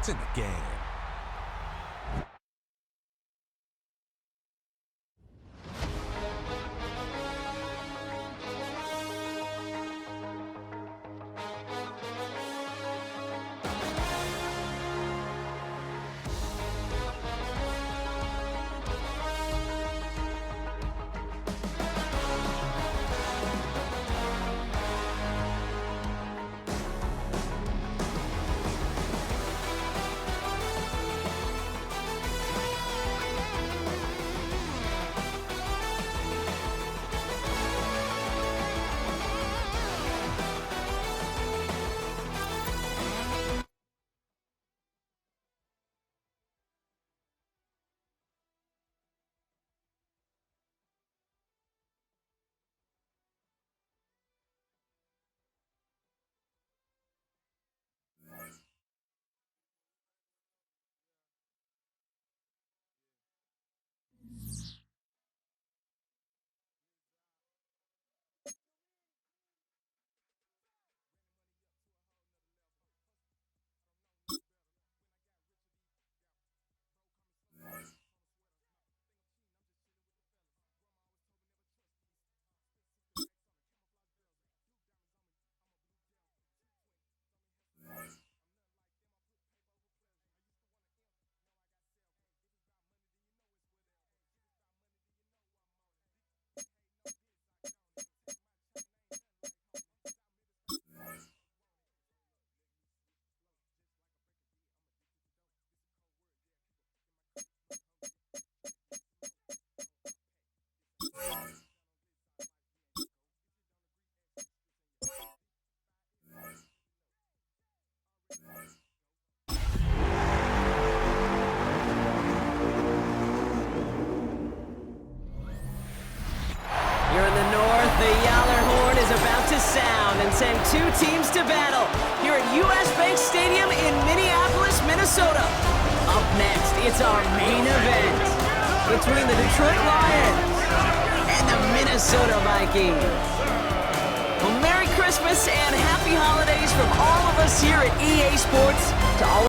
It's in the game. You're in the north, the Yaller horn is about to sound and send two teams to battle here at U.S. Bank Stadium in Minneapolis, Minnesota. Up next, it's our main event between the Detroit Lions and the Minnesota Vikings. Well, Merry Christmas and Happy Holidays from all of us here at EA Sports to all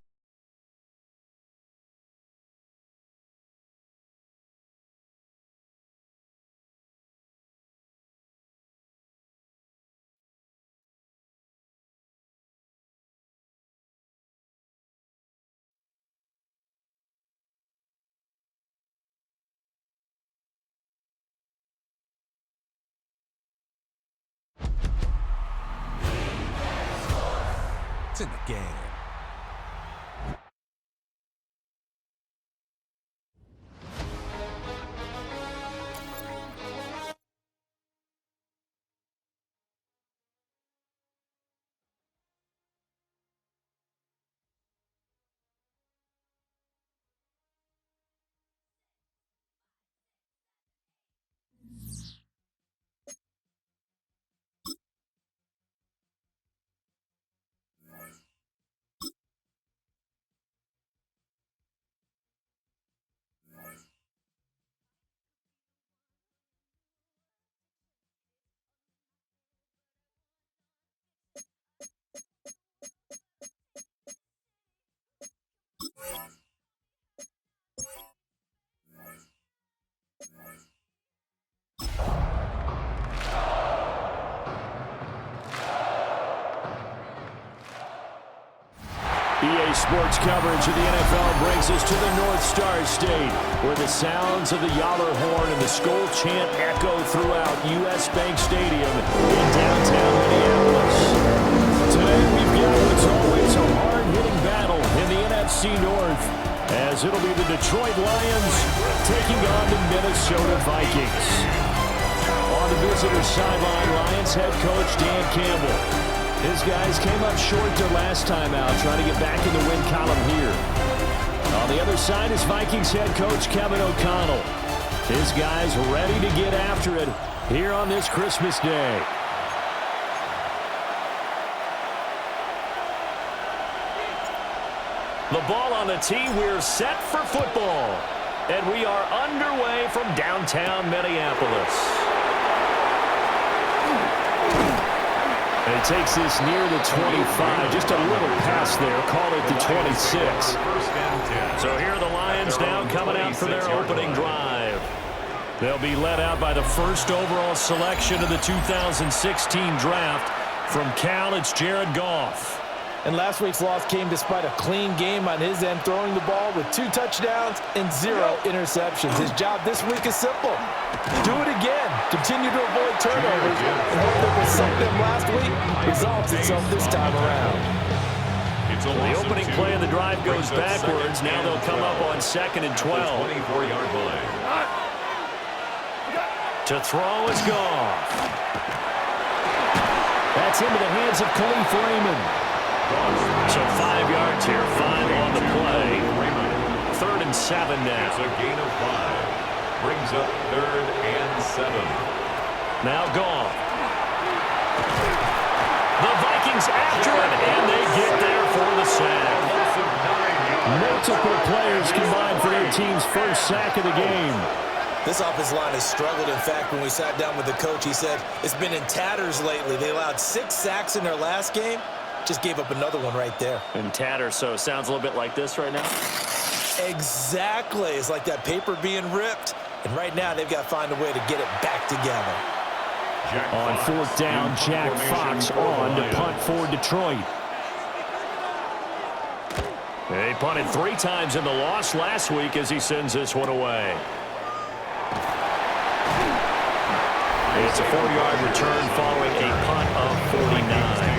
It's in the game. EA Sports coverage of the NFL brings us to the North Star State, where the sounds of the Yaller horn and the Skol chant echo throughout U.S. Bank Stadium in downtown Minneapolis. Today we've got what's always a hard-hitting battle in the NFC North, as it'll be the Detroit Lions taking on the Minnesota Vikings. On the visitor sideline, Lions head coach Dan Campbell. His guys came up short their last time out, trying to get back in the win column here. On the other side is Vikings head coach Kevin O'Connell. His guys ready to get after it here on this Christmas Day. The ball on the tee, we're set for football. And we are underway from downtown Minneapolis. And he takes this near the 25. Just a little pass there. Call it the 26. So here are the Lions now coming out for their opening drive. They'll be led out by the first overall selection of the 2016 draft. From Cal, it's Jared Goff. And last week's loss came despite a clean game on his end, throwing the ball with 2 touchdowns and 0 interceptions. His job this week is simple. Do it again. Continue to avoid turnovers and hope that what sunk them last week resolves itself this time around. The opening play of the drive goes backwards. Now they'll come up on 2nd and 12. 24-yard line. To throw is Goff. That's into the hands of Khalif Raymond. So 5 yards here, 5 on the play. 3rd and 7 now. It's a gain of 5. Brings up 3rd and 7. Now Goff. The Vikings after him, and they get there for the sack. Multiple players combined for their team's first sack of the game. This offensive line has struggled. In fact, when we sat down with the coach, he said it's been in tatters lately. They allowed 6 sacks in their last game. Just gave up another one right there. In tatters, so it sounds a little bit like this right now? Exactly. It's like that paper being ripped. And right now, they've got to find a way to get it back together. On 4th down, Jack Fox on to punt for Detroit. They punted 3 times in the loss last week as he sends this one away. It's a 4-yard return following a punt of 49.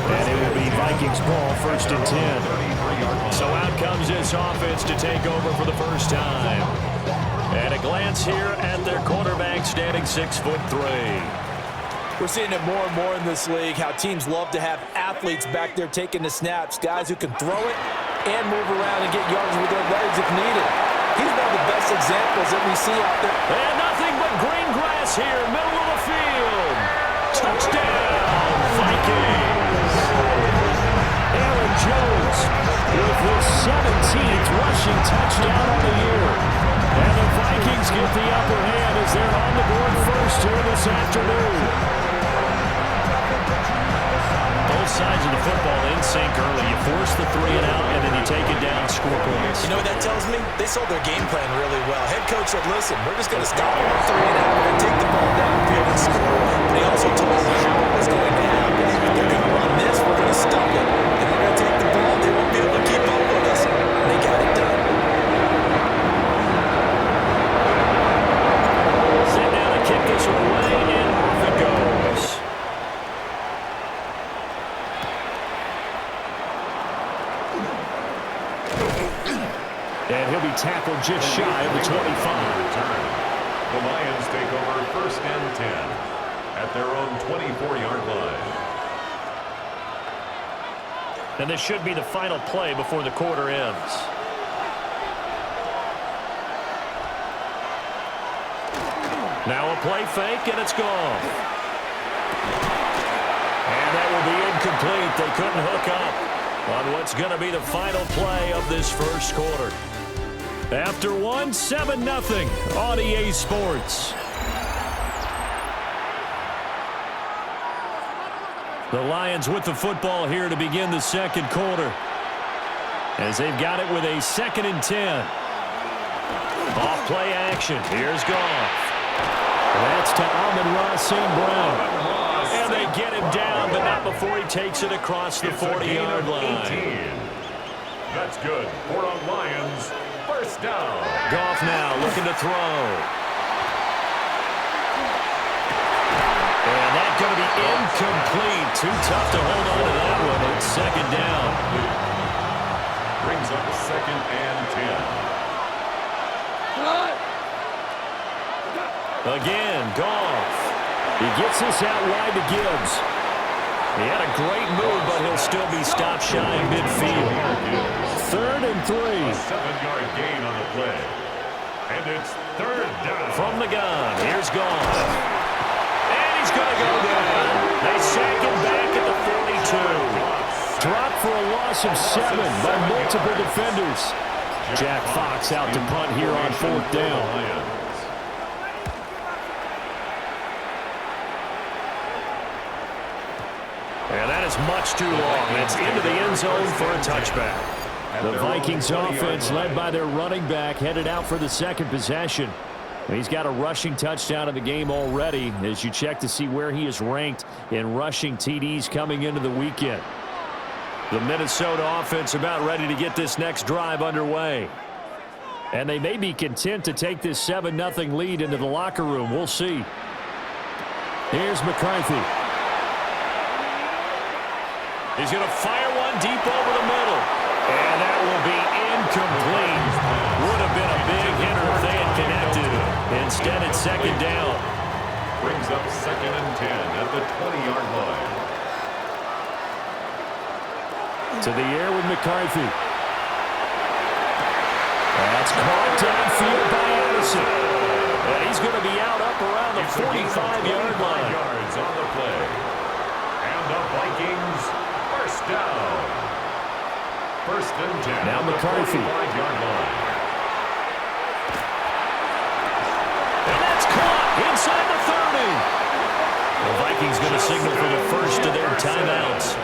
And it will be Vikings ball, 1st and 10. So out comes this offense to take over for the first time. And a glance here at their quarterback standing 6'3". We're seeing it more and more in this league, how teams love to have athletes back there taking the snaps, guys who can throw it and move around and get yards with their legs if needed. He's one of the best examples that we see out there. And nothing but green grass here, middle of the field. Touchdown, Vikings. Aaron Jones with his 17th rushing touchdown of the year. And the Vikings get the upper hand as they're on the board first here this afternoon. Both sides of the football in sync early. You force the 3 and out, and then you take it down, score points. You know what that tells me? They sold their game plan really well. Head coach said, listen, we're just going to stop them on 3 and out. We're going to take the ball downfield and score. But he also told them how it was going to happen. They're going to run this, we're going to stop it. And we're going to take the ball. They won't be able to keep up with us. And they got it done. Sit down and kick this one away, and off it goes. And he'll be tackled just shy of the 25. The Lions take over 1st and 10 at their own 24-yard line. And this should be the final play before the quarter ends. Now a play fake, and it's gone. And that will be incomplete. They couldn't hook up on what's going to be the final play of this first quarter. After 7-0 on EA Sports. The Lions with the football here to begin the second quarter, as they've got it with a 2nd and 10. Off play action. Here's Goff. That's to Amon-Ra St. Brown. And they get him down, but not before he takes it across the 40-yard line. That's good for the Lions. 1st down. Goff now looking to throw. And that's going to be incomplete. Too tough to hold on to that one. It's 2nd down. Brings up 2nd and 10. Again, Goff. He gets this out wide to Gibbs. He had a great move, but he'll still be stopped shy of midfield. 3rd and 3. A 7-yard gain on the play. And it's 3rd down. From the gun, here's Goff. And he's going to go down. They sack him back at the 42. Dropped for a loss of 7 by multiple defenders. Jack Fox out to punt here on 4th down. And that is much too long. It's into the end zone for a touchback. The Vikings offense, led by their running back, headed out for the second possession. He's got a rushing touchdown in the game already as you check to see where he is ranked in rushing TDs coming into the weekend. The Minnesota offense about ready to get this next drive underway. And they may be content to take this 7-0 lead into the locker room. We'll see. Here's McCarthy. He's going to fire one deep over the middle. And that will be incomplete. Would have been a big hitter if they had connected. Instead, it's second down. Brings up 2nd and 10 at the 20-yard line. To the air with McCarthy. That's caught downfield by Addison. And he's going to be out up around the 45-yard line. Yards on the play. And the Vikings first down. 1st and 10. Now McCarthy. 45-yard line. And that's caught inside the 30. The Vikings going to signal for the first of their timeouts,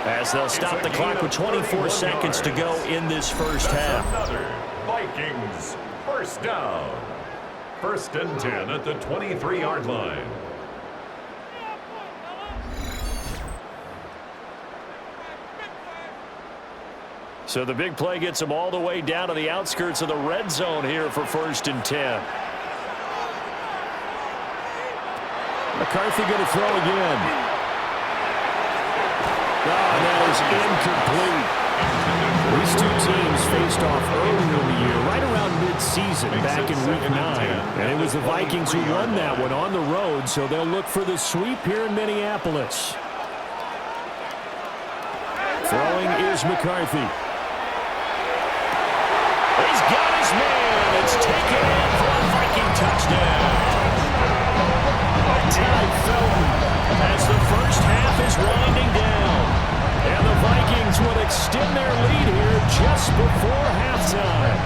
as they'll stop the clock with 24 seconds to go in this first half. Another Vikings first down. 1st and 10 at the 23-yard line. So the big play gets them all the way down to the outskirts of the red zone here for 1st and 10. McCarthy going to throw again. And that is incomplete. These two teams faced off earlier in the year, right around mid-season, back in Week 9. And it was the Vikings who won that one on the road, so they'll look for the sweep here in Minneapolis. Throwing is McCarthy. He's got his man. It's taken in for a Viking touchdown. Ty Felton as the first half is winding down. And the Vikings would extend their lead here just before halftime.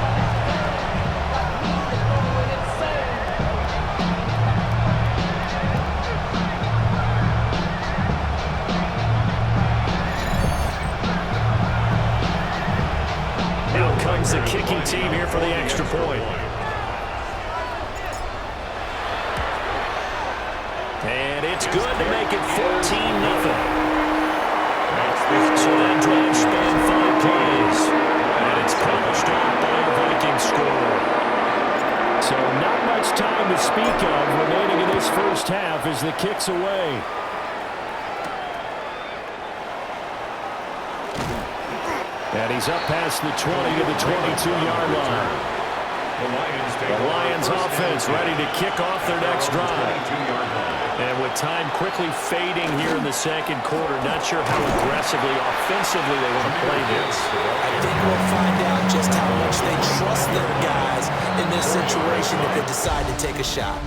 Now comes the kicking team here for the extra point. And it's good to make it 14-0. So that drive spanned 5 plays. And it's punched off by a Viking score. So not much time to speak of remaining in this first half as the kick's away. And he's up past the 20 to the 22-yard line. The Lions offense ready to kick off their next drive. And with time quickly fading here in the second quarter, not sure how aggressively, offensively they want to play this. I think we'll find out just how much they trust their guys in this situation if they decide to take a shot.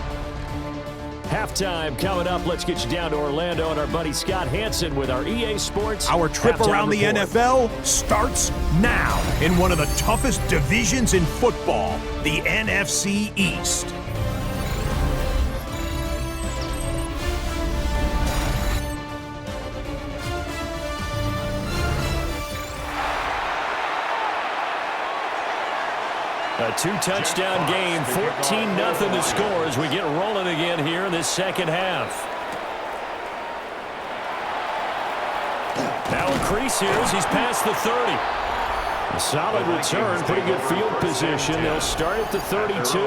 Halftime coming up. Let's get you down to Orlando and our buddy Scott Hansen with our EA Sports. Our trip around the report. NFL starts now in one of the toughest divisions in football, the NFC East. A 2-touchdown game, 14-0 the score as we get rolling again here in this second half. Now increase here as he's past the 30. A solid return, pretty good field position. They'll start at the 32.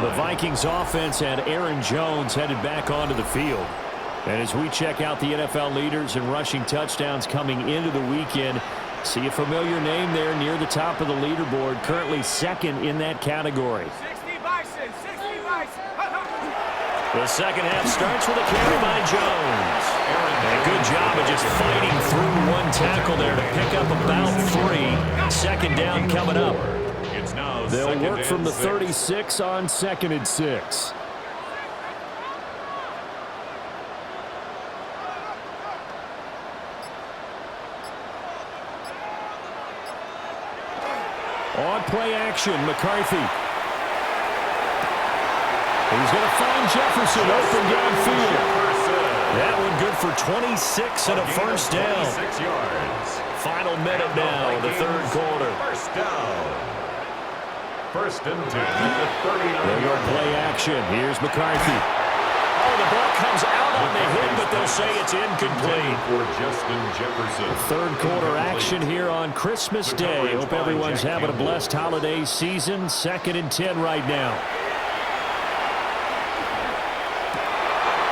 The Vikings offense had Aaron Jones headed back onto the field. And as we check out the NFL leaders in rushing touchdowns coming into the weekend, see a familiar name there near the top of the leaderboard, currently second in that category. 60 Bison, 60 Bison. The second half starts with a carry by Jones. And a good job of just fighting through one tackle there to pick up about 3. Second down coming up. They'll work from the 36 on 2nd and 6. On play action, McCarthy. He's going to find Jefferson open downfield. That one good for 26 and a first down. 26 yards. Final minute now in the third quarter. First down. First and 10 at the 39. New York play action. Here's McCarthy. Oh, the ball comes out on the hit, but they'll say it's incomplete. For Justin Jefferson. Third quarter action here on Christmas Day. Hope everyone's having a blessed holiday season. 2nd and 10 right now.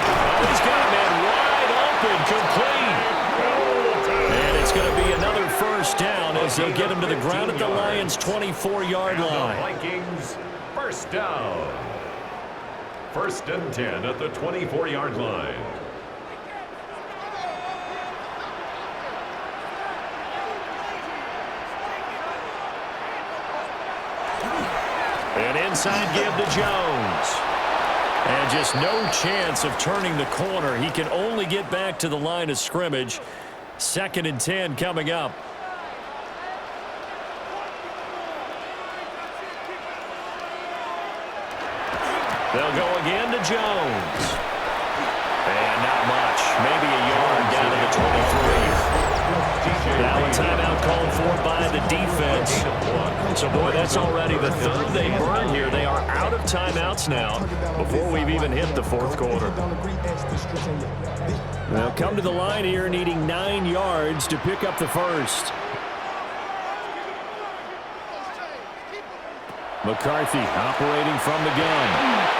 Oh, he's got a man wide open, complete. And it's going to be another first down as they get him to the ground at the Lions' 24-yard line. Vikings, first down. First and 10 at the 24-yard line. An inside give to Jones. And just no chance of turning the corner. He can only get back to the line of scrimmage. 2nd and 10 coming up. They'll go again to Jones. And not much. Maybe a yard down to the 23. Now a timeout called for by the defense. So, boy, that's already the third they burned here. They are out of timeouts now before we've even hit the fourth quarter. They'll come to the line here needing 9 yards to pick up the first. McCarthy operating from the gun.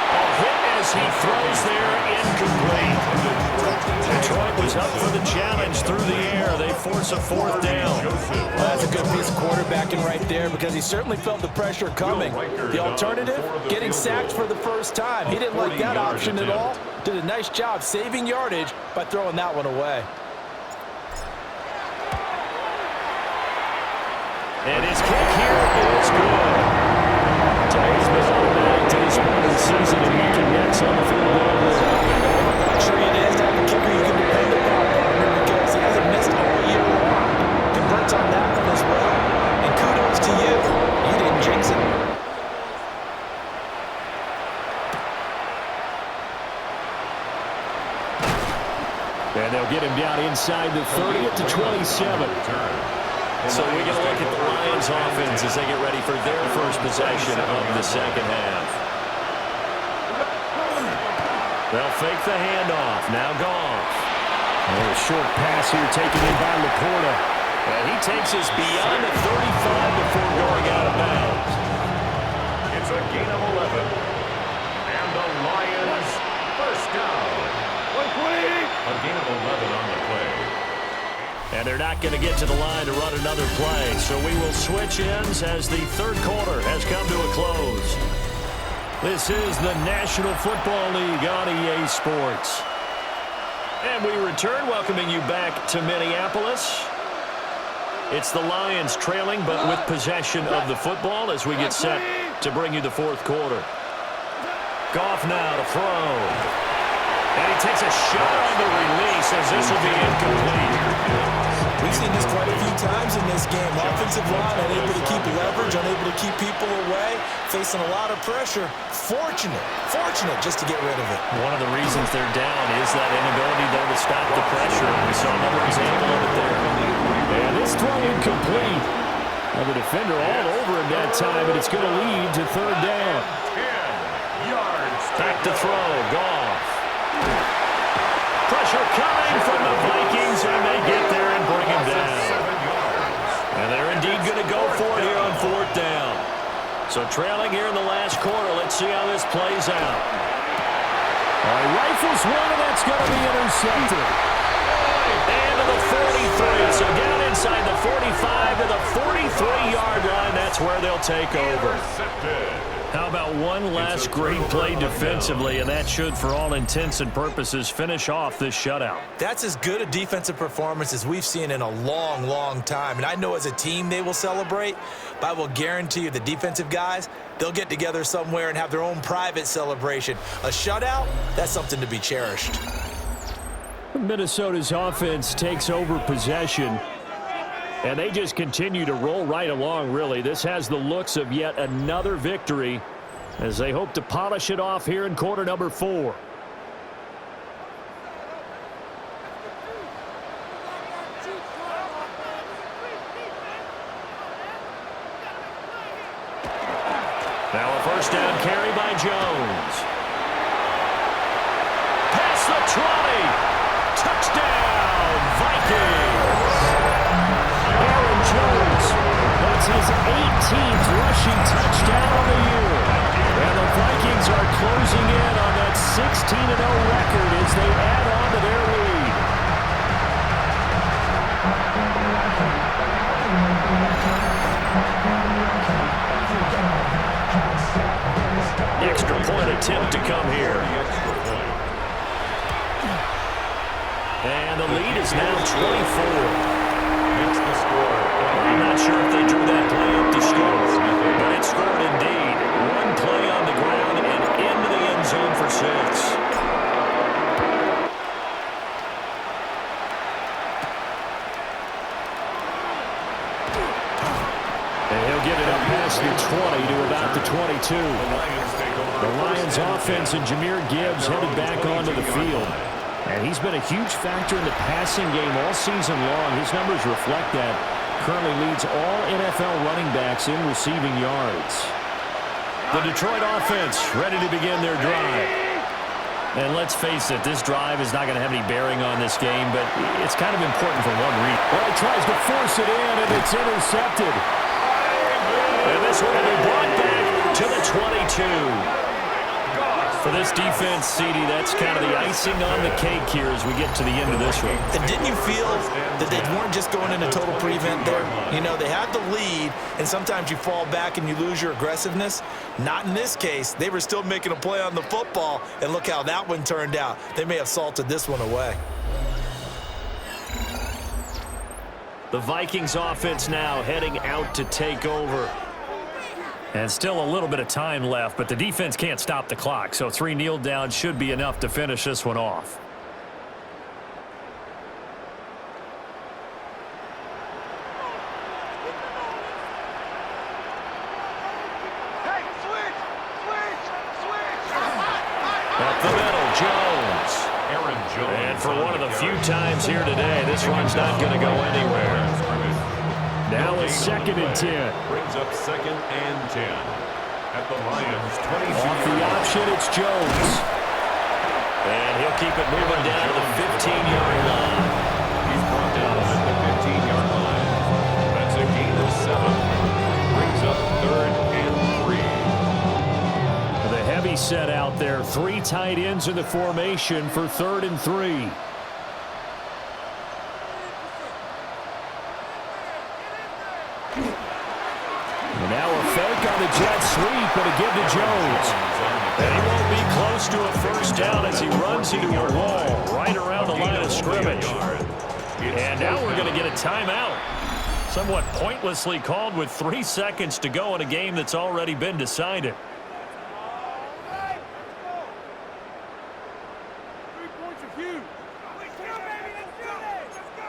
A hit as he throws there, incomplete. Detroit was up for the challenge through the air. They force a fourth down. Well, that's a good piece of quarterbacking right there because he certainly felt the pressure coming. The alternative, getting sacked for the first time. He didn't like that option at all. Did a nice job saving yardage by throwing that one away. And his kick here is good. Today's been automatic to this point of the season, and he connects on the field goal. Sure it is to have a kicker you can depend upon, partner, because he hasn't missed all year long. Converts on that one as well. And kudos to you. You didn't jinx it. And they'll get him down inside the 30 to 27. So we get a look at the Lions offense as they get ready for their first possession of the second half. They'll fake the handoff. Now Goff. A short pass here taken in by Laporta. And he takes us beyond the 35 before going out of bounds. It's a gain of 11. And the Lions first down. A gain of 11 on the play. And they're not going to get to the line to run another play. So we will switch ends as the third quarter has come to a close. This is the National Football League on EA Sports. And we return, welcoming you back to Minneapolis. It's the Lions trailing, but with possession of the football as we get set to bring you the fourth quarter. Goff now to throw. And he takes a shot on the release as this will be incomplete. We've seen this quite a few times in this game. Offensive line unable to keep leverage, unable to keep people away, facing a lot of pressure. Fortunate just to get rid of it. One of the reasons they're down is that inability, though, to stop the pressure. We saw another example of it there. And this throw incomplete. And the defender all over him that time, and it's going to lead to third down. 10 yards. Back to throw. Goff. Pressure coming from the Vikings, and they get there and bring him down. 7 yards. And they're indeed going to go for it here on fourth down. So trailing here in the last quarter, let's see how this plays out. All right, rifles one, and that's going to be intercepted. And to the 43, so down inside the 45 to the 43-yard line. That's where they'll take over. How about one last great play defensively, and that should, for all intents and purposes, finish off this shutout. That's as good a defensive performance as we've seen in a long time. And I know as a team they will celebrate, but I will guarantee you the defensive guys, they'll get together somewhere and have their own private celebration. A shutout, that's something to be cherished. Minnesota's offense takes over possession. And they just continue to roll right along, really. This has the looks of yet another victory as they hope to polish it off here in quarter number 4. A first down carry by Jones. Past the 20. Touchdown, Vikings. Aaron Jones. That's his 18th rushing touchdown of the year. And the Vikings are closing in on that 16-0 record as they add on to their lead. Extra point attempt to come here. And the lead is now 24. Makes the score. I'm not sure if they drew that play up to score, but it scored indeed. One play on the ground and into the end zone for 6. And he'll get it up past the 20 to about the 22. The Lions offense and Jahmyr Gibbs headed back onto the field. And he's been a huge factor in the passing game all season long. His numbers reflect that. Currently leads all NFL running backs in receiving yards. The Detroit offense ready to begin their drive. And let's face it, this drive is not going to have any bearing on this game, but it's kind of important for one reason. Well, he tries to force it in, and it's intercepted. And this one will be brought back to the 22. For this defense, CD, that's kind of the icing on the cake here as we get to the end of this one. And didn't you feel that they weren't just going into total prevent there? You know, they had the lead, and sometimes you fall back and you lose your aggressiveness. Not in this case. They were still making a play on the football, and look how that one turned out. They may have salted this one away. The Vikings offense now heading out to take over. And still a little bit of time left, but the defense can't stop the clock, so 3 kneel downs should be enough to finish this one off. Hey, switch! Up the middle, Jones. Aaron Jones. And for one of the few times here today, this run's not going to go anywhere. Now a 2nd and 10. Brings up 2nd and 10. At the Lions' 22. Off the option, it's Jones. And he'll keep it moving down to the 15-yard line. He's brought down at the 15-yard line. That's a gain of 7. Brings up 3rd and 3. The heavy set out there. 3 tight ends in the formation for 3rd and 3. And now a fake on the jet sweep, and a give to Jones. And he won't be close to a first down as he runs into a wall right around the line of scrimmage. And now we're going to get a timeout. Somewhat pointlessly called with 3 seconds to go in a game that's already been decided. 3 points are huge. Let's go, baby! Let's do this! Let's go!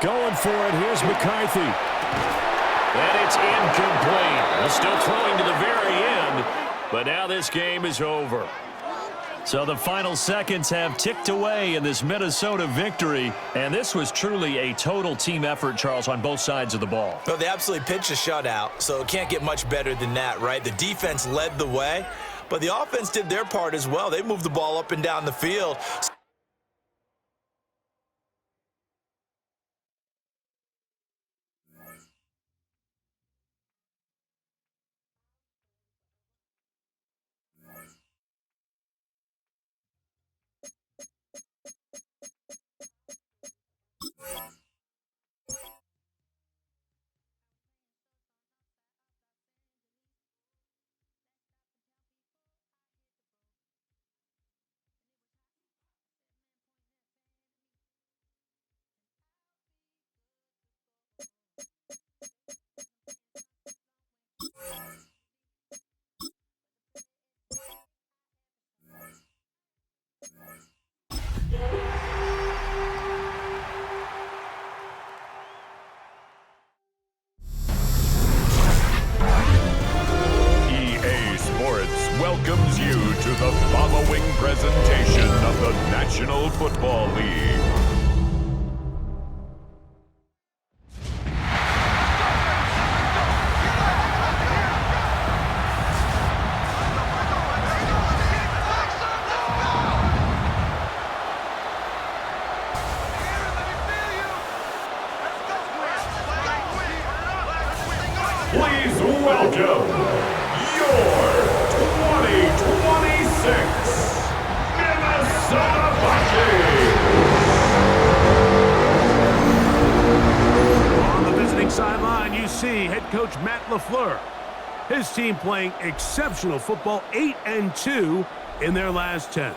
Going for it, here's McCarthy. And it's incomplete. They're still throwing to the very end, but now this game is over. So the final seconds have ticked away in this Minnesota victory, and this was truly a total team effort, Charles, on both sides of the ball. Well, they absolutely pitched a shutout, so it can't get much better than that, right? The defense led the way, but the offense did their part as well. They moved the ball up and down the field. the following presentation of the National Football League. Please welcome your 2026 Minnesota Vikings! On the visiting sideline, you see head coach Matt LaFleur. His team playing exceptional football, 8-2 in their last 10.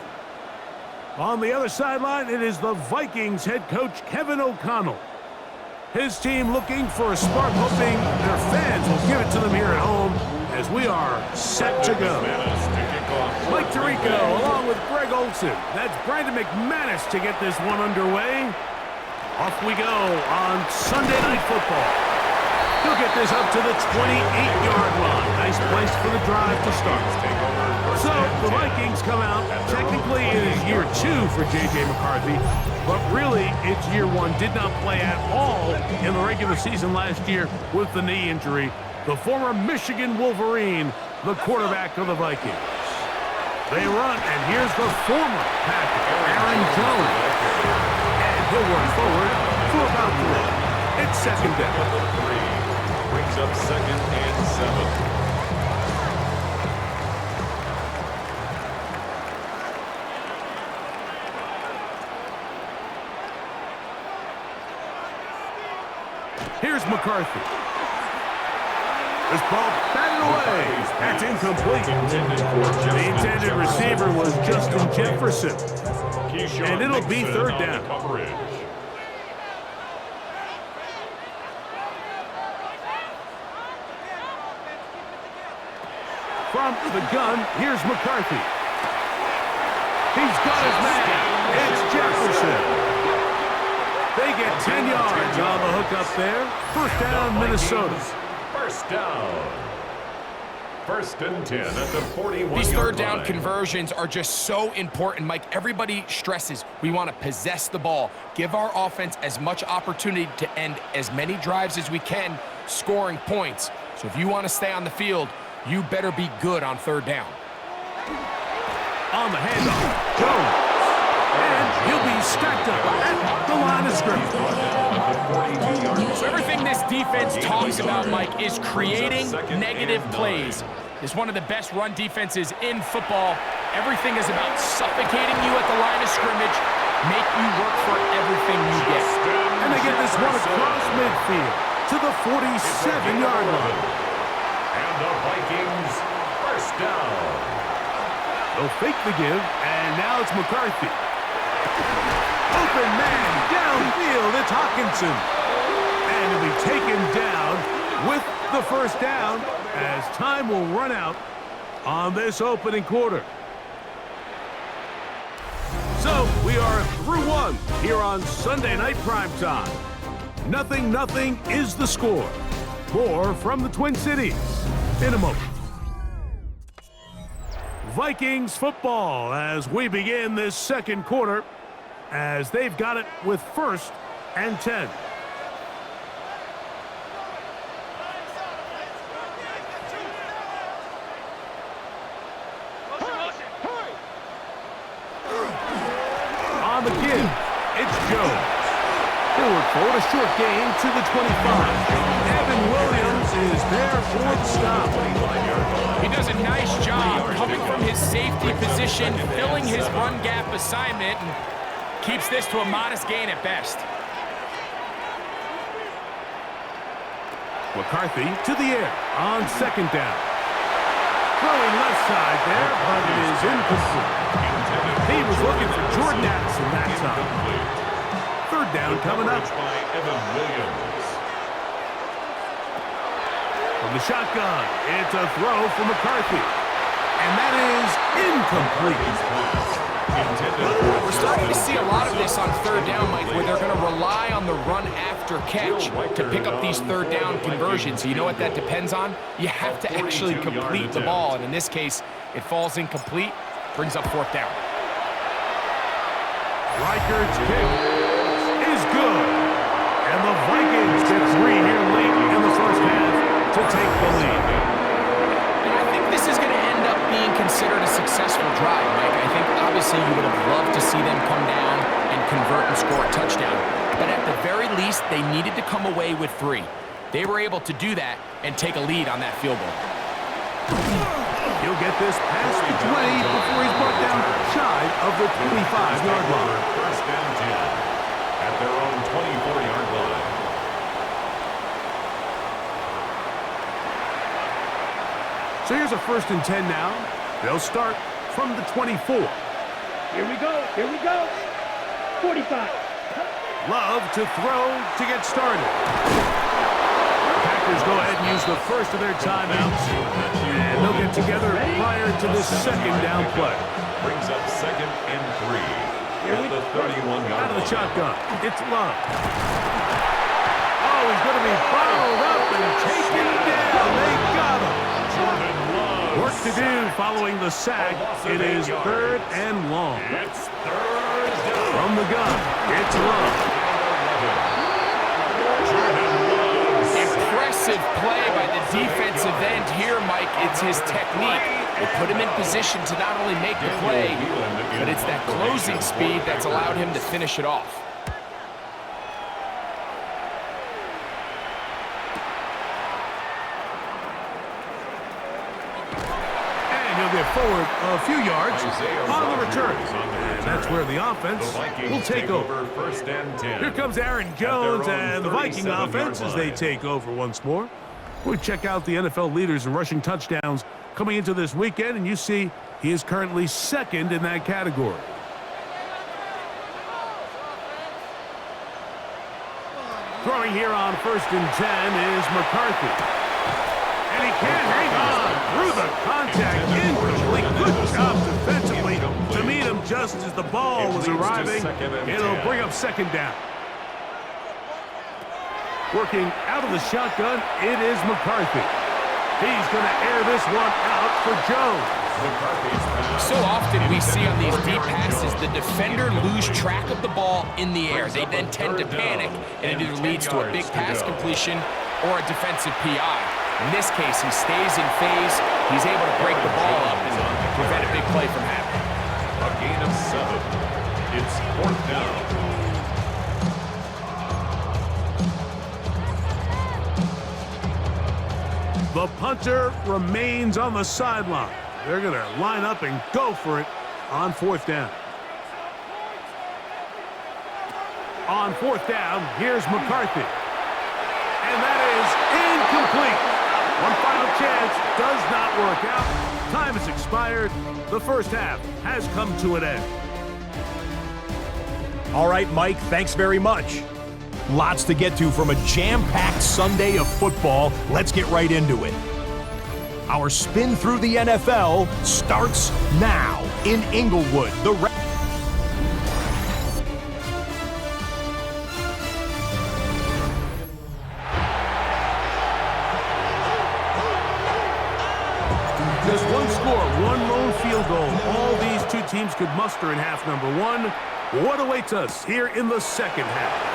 On the other sideline, it is the Vikings head coach Kevin O'Connell. His team looking for a spark, hoping their fans will give it to them here at home as we are set to go. Mike Tirico along with Greg Olson. That's Brandon McManus to get this one underway. Off we go on Sunday Night Football. He'll get this up to the 28-yard line. Nice place for the drive to start. So the Vikings come out. Technically, it is year 2 for J.J. McCarthy, but really it's year 1. Did not play at all in the regular season last year with the knee injury. The former Michigan Wolverine, the quarterback of the Vikings. They run, and here's the former Packer, Aaron Jones. And he'll work forward for about 3. It's second down. Brings up 2nd and 7. Here's McCarthy. This ball batted away. That's incomplete. The intended receiver was Justin Jefferson. And it'll be 3rd down. From the gun, here's McCarthy. He's got his man. It's Jefferson. They get 10 yards on the hook up there. 1st down, Minnesota. 1st down. 1st and 10 at the 41-yard line. These 3rd down conversions are just so important, Mike. Everybody stresses we want to possess the ball, give our offense as much opportunity to end as many drives as we can, scoring points. So if you want to stay on the field, you better be good on 3rd down. On the handoff, Jones. And he'll be stacked up at the line of scrimmage. So everything this defense talks about, Mike, is creating negative plays. It's one of the best run defenses in football. Everything is about suffocating you at the line of scrimmage, make you work for everything you get. And they get this one across midfield to the 47-yard line. And the Vikings 1st down. They'll fake the give, and now it's McCarthy. Open man downfield, it's Hawkinson. And he'll be taken down with the 1st down as time will run out on this opening quarter. So we are through 1 here on Sunday Night Primetime. 0-0 is the score. More from the Twin Cities in a moment. Vikings football as we begin this 2nd quarter, as they've got it with 1st and 10. On the give, it's Jones. He'll work forward, a short gain to the 25. Evan Williams is there for the stop. He does a nice job coming from his safety position, filling his run gap assignment, and keeps this to a modest gain at best. McCarthy to the air on 2nd down. Throwing left side there, but it is incomplete. He was looking for Jordan Addison that time. 3rd down coming up. Evan Williams. From the shotgun, it's a throw for McCarthy. And that is incomplete. We're starting to see a lot of this on 3rd down, Mike, where they're going to rely on the run after catch to pick up these 3rd down conversions. So you know what that depends on? You have to actually complete the ball, and in this case, it falls incomplete. brings up fourth down. Reichardt's kick is good. And the Vikings get 3 here late in the first half to take the lead. And I think this is going to end up being considered a successful drive, Mike. I think obviously you would have loved to see them come down and convert and score a touchdown. But at the very least, they needed to come away with 3. They were able to do that and take a lead on that field goal. He'll get this past the 20 before he's brought down shy of the 25-yard line. First and 10 at their own 24-yard line. So here's a first and 10 now. They'll start from the 24. Here we go. Here we go. 45. Love to throw to get started. Packers go ahead and use the first of their timeouts. And they'll get together prior to this second down play. Brings up second and 3 at the 31-yard line. Out of the shotgun. It's Love. Oh, he's going to be followed up and taken down. They got him. Work to do following the sack. It is third and long. It's third down. From the gun, it's Love. Impressive play by the defensive end here, Mike. It's his technique. It put him in position to not only make the play, but it's that closing speed that's allowed him to finish it off. Get forward a few yards on the return. And that's where the offense will take over. First and 10. Here comes Aaron Jones and the Viking offense as they take over once more. We check out the NFL leaders in rushing touchdowns coming into this weekend, and you see he is currently second in that category. Throwing here on first and 10 is McCarthy. And he can't hang on through the contact. Incomplete. Good job defensively to meet him just as the ball was arriving. It'll bring up second down. Working out of the shotgun, it is McCarthy. He's going to air this one out for Jones. So often we see on these deep passes, the defender lose track of the ball in the air. They then tend to panic, and it either leads to a big pass completion or a defensive PI. In this case, he stays in phase. He's able to break the ball up and prevent a big play from happening. A gain of 7. It's fourth down. The punter remains on the sideline. They're going to line up and go for it on fourth down. On fourth down, here's McCarthy. And that is incomplete. One final chance does not work out. Time has expired. The first half has come to an end. All right, Mike, thanks very much. Lots to get to from a jam-packed Sunday of football. Let's get right into it. Our spin through the NFL starts now in Inglewood. Just one score, one lone field goal. All these two teams could muster in half number 1. What awaits us here in the second half?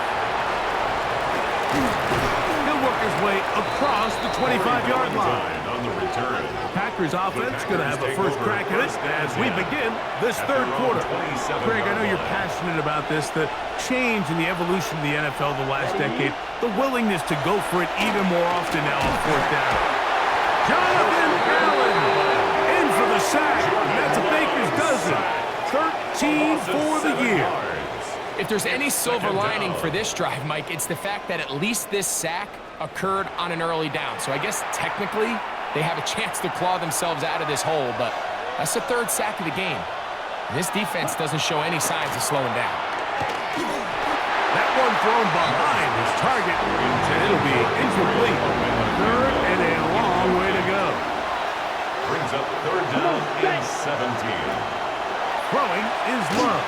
He'll work his way across the 25-yard line. On the return. Packers offense going to have a first crack at it as we begin this third quarter. Greg, I know you're passionate about this, the change in the evolution of the NFL the last decade, the willingness to go for it even more often now on fourth down. Jonathan Allen in for the sack. That's a Baker's dozen. 13 for the year. If there's any silver lining for this drive, Mike, it's the fact that at least this sack occurred on an early down. So I guess technically they have a chance to claw themselves out of this hole, but that's the third sack of the game. And this defense doesn't show any signs of slowing down. That one thrown behind his target, and it'll be incomplete. Third and a long way to go. Brings up third down and 17. Throwing is Love.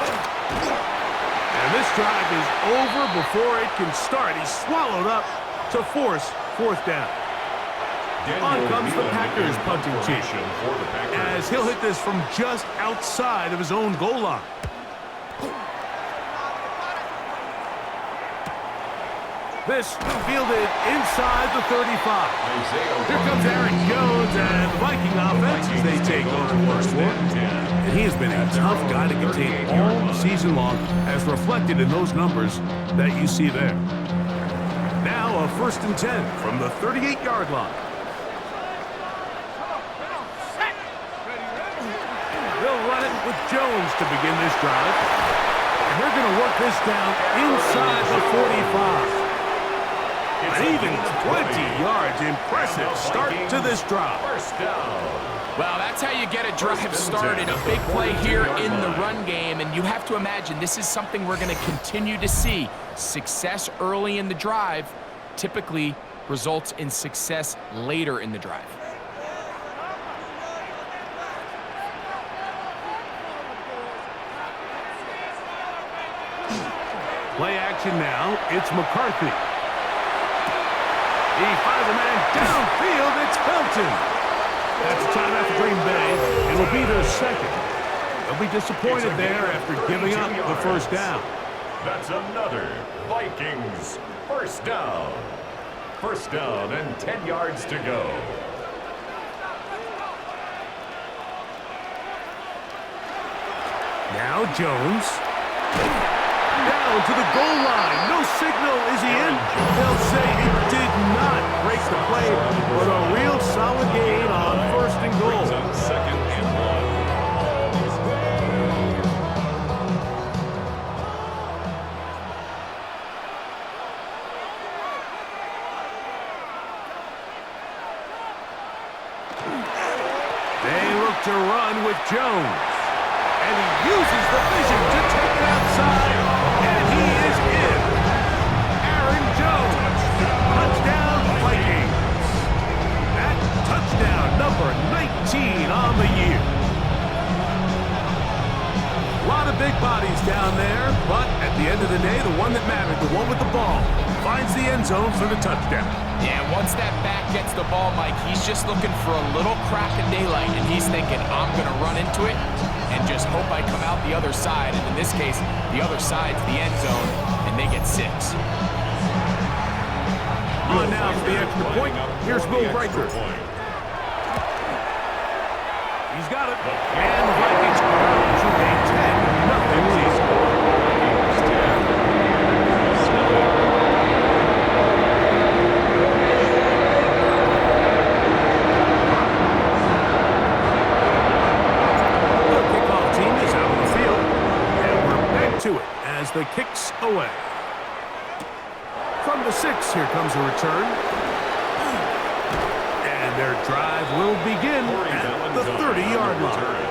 And this drive is over before it can start. He's swallowed up to force fourth down. On comes the Packers punting team, as he'll hit this from just outside of his own goal line. This fielded inside the 35. Here comes Aaron Jones and Viking offense as they take over first one. And he has been a tough guy to contain all season long, as reflected in those numbers that you see there. Now a 1st and 10 from the 38-yard line. They'll run it with Jones to begin this drive. And they're going to work this down inside the 45. An even 20 yards. Impressive start to this drive. Well, that's how you get a drive started. A big play here in the run game, and you have to imagine this is something we're going to continue to see. Success early in the drive typically results in success later in the drive. Play action now. It's McCarthy. He fires a man downfield. It's Felton. That's a timeout for Green Bay. It'll be their second. They'll be disappointed there after giving up the first down. That's another Vikings first down. First down and 10 yards to go. Now Jones. Down to the goal line. No signal. Is he in? They'll say it did not break the play, but a real solid gain on 1st and goal. Second and 1. They look to run with Jones. And he uses the vision to take it outside. And he is in. Aaron Jones. Touchdown, Vikings. That touchdown, number 19 on the year. A lot of big bodies down there, but at the end of the day, the one that mattered, the one with the ball, finds the end zone for the touchdown. Yeah, once that back gets the ball, Mike, he's just looking for a little crack of daylight, and he's thinking, I'm going to run into it and just hope I come out the other side. And in this case, the other side's the end zone, and they get 6. On now for the extra point. Here's Will Riker. He's got it. And the Vikings are to a 10-0 lead. To it as the kicks away. From the 6, here comes a return. And their drive will begin at the 30-yard line.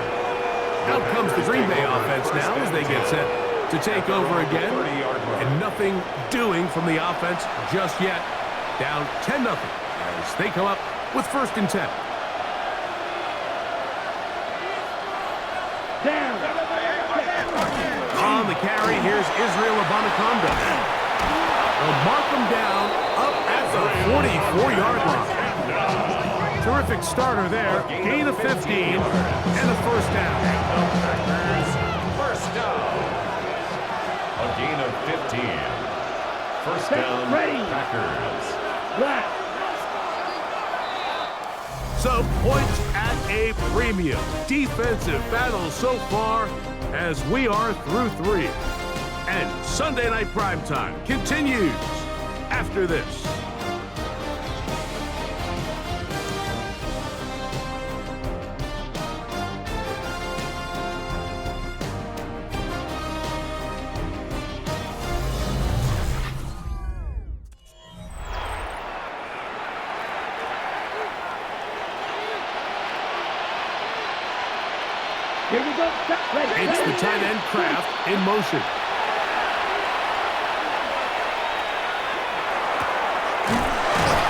Out comes the Green Bay offense now as they get set to take over again. And nothing doing from the offense just yet. Down 10-0 as they come up with 1st and 10. On the carry, here's Israel Abanaconda. They'll mark him down up at the 44-yard line. Terrific starter there. Gain of 15 and a first down. First down. A gain of 15. First down, Packers. So points at a premium. Defensive battle so far as we are through 3. And Sunday Night Primetime continues after this. It's the tight end Kraft in motion.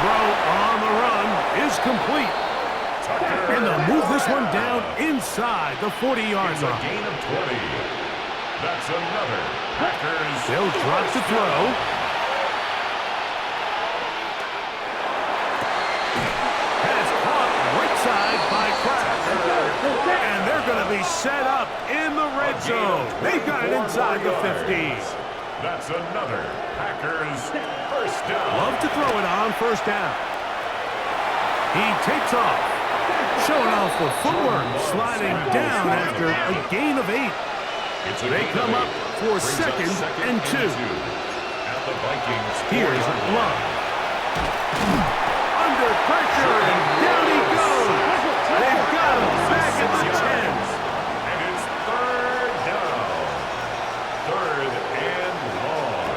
Throw on the run is complete. And they'll move this one down inside the 40-yard line. A gain of 20. That's another Packers. They'll drop to throw. They set up in the red zone. They've got it inside the 15. That's another Packers first down. Love to throw it on first down. He takes off. Showing off for footwork. Sliding down after a gain of 8. They come up for second and 2. At the Vikings. Here's Love. Under pressure, and down he goes. They've got him back at the 10. And it's third down. Third and long.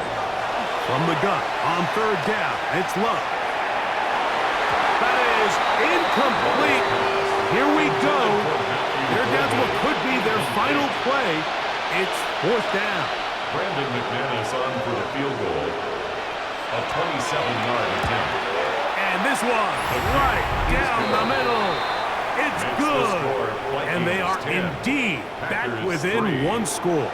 From the gun on third down, it's Love. That is incomplete. Here we go. They're down to what could be their final play. It's fourth down. Brandon McManus on for the field goal. A 27-yard attempt. And this one, right down the middle. It's good. And they are indeed back within one score.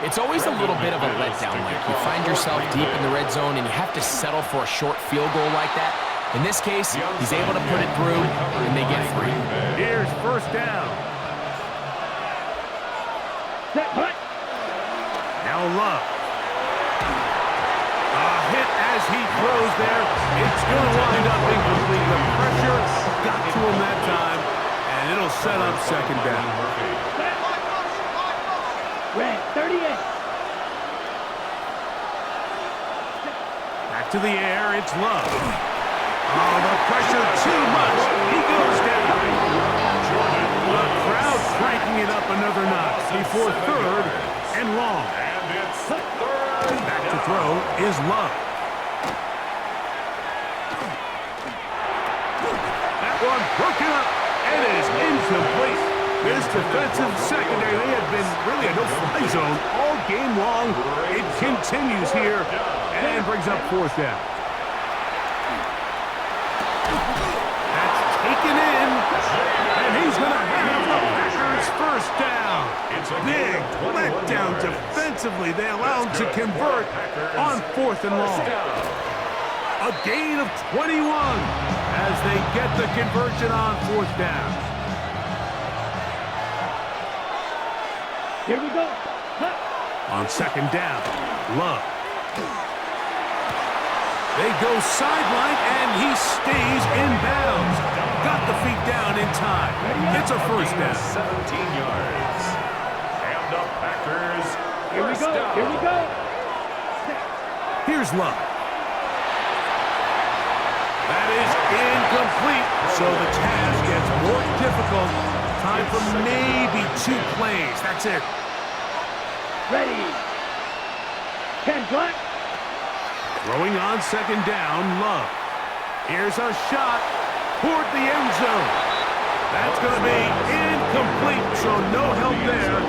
It's always a little bit of a letdown, Mike. You find yourself deep in the red zone, and you have to settle for a short field goal like that. In this case, he's able to put it through, and they get 3. Here's first down. Now Love. A hit as he throws there. It's going to wind up incomplete. The pressure got to him that time, and it'll set up second down. Red, 38. Back to the air, it's Love. Oh, the pressure too much. He goes down. The crowd cranking it up another notch before third and long. And it's third. Back to throw is Love. That one broken up and is incomplete. This defensive secondary, they have been really a no-fly zone all game long. It continues here and brings up fourth down. That's taken in, and he's going to have the Packers first down. Big letdown defensively. They allow him to convert on fourth and long. A gain of 21 as they get the conversion on fourth down. Here we go. On second down, Love. They go sideline, and he stays in bounds. Got the feet down in time. It's a first down. 17 yards. And the Packers Here we first go. down. Here we go. Here's Love. That is incomplete, so the task gets more difficult. Time for maybe 2 plays. That's it. Ready. 10 black. Throwing on second down, Love. Here's a shot toward the end zone. That's going to be incomplete, so no help there.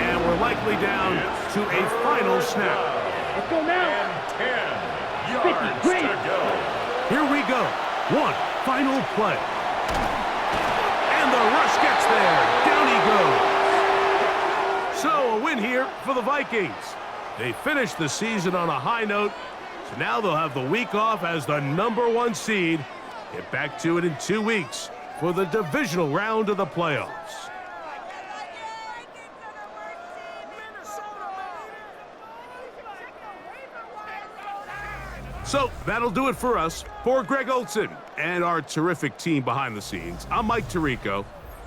And we're likely down to a final snap. Let's go now. And 10 yards 50, to go. Here we go. One final play. And the rush gets there. Down he goes. So a win here for the Vikings. They finished the season on a high note, so now they'll have the week off as the #1 seed. Get back to it in 2 weeks for the divisional round of the playoffs. So that'll do it for us. For Greg Olson and our terrific team behind the scenes, I'm Mike Tirico.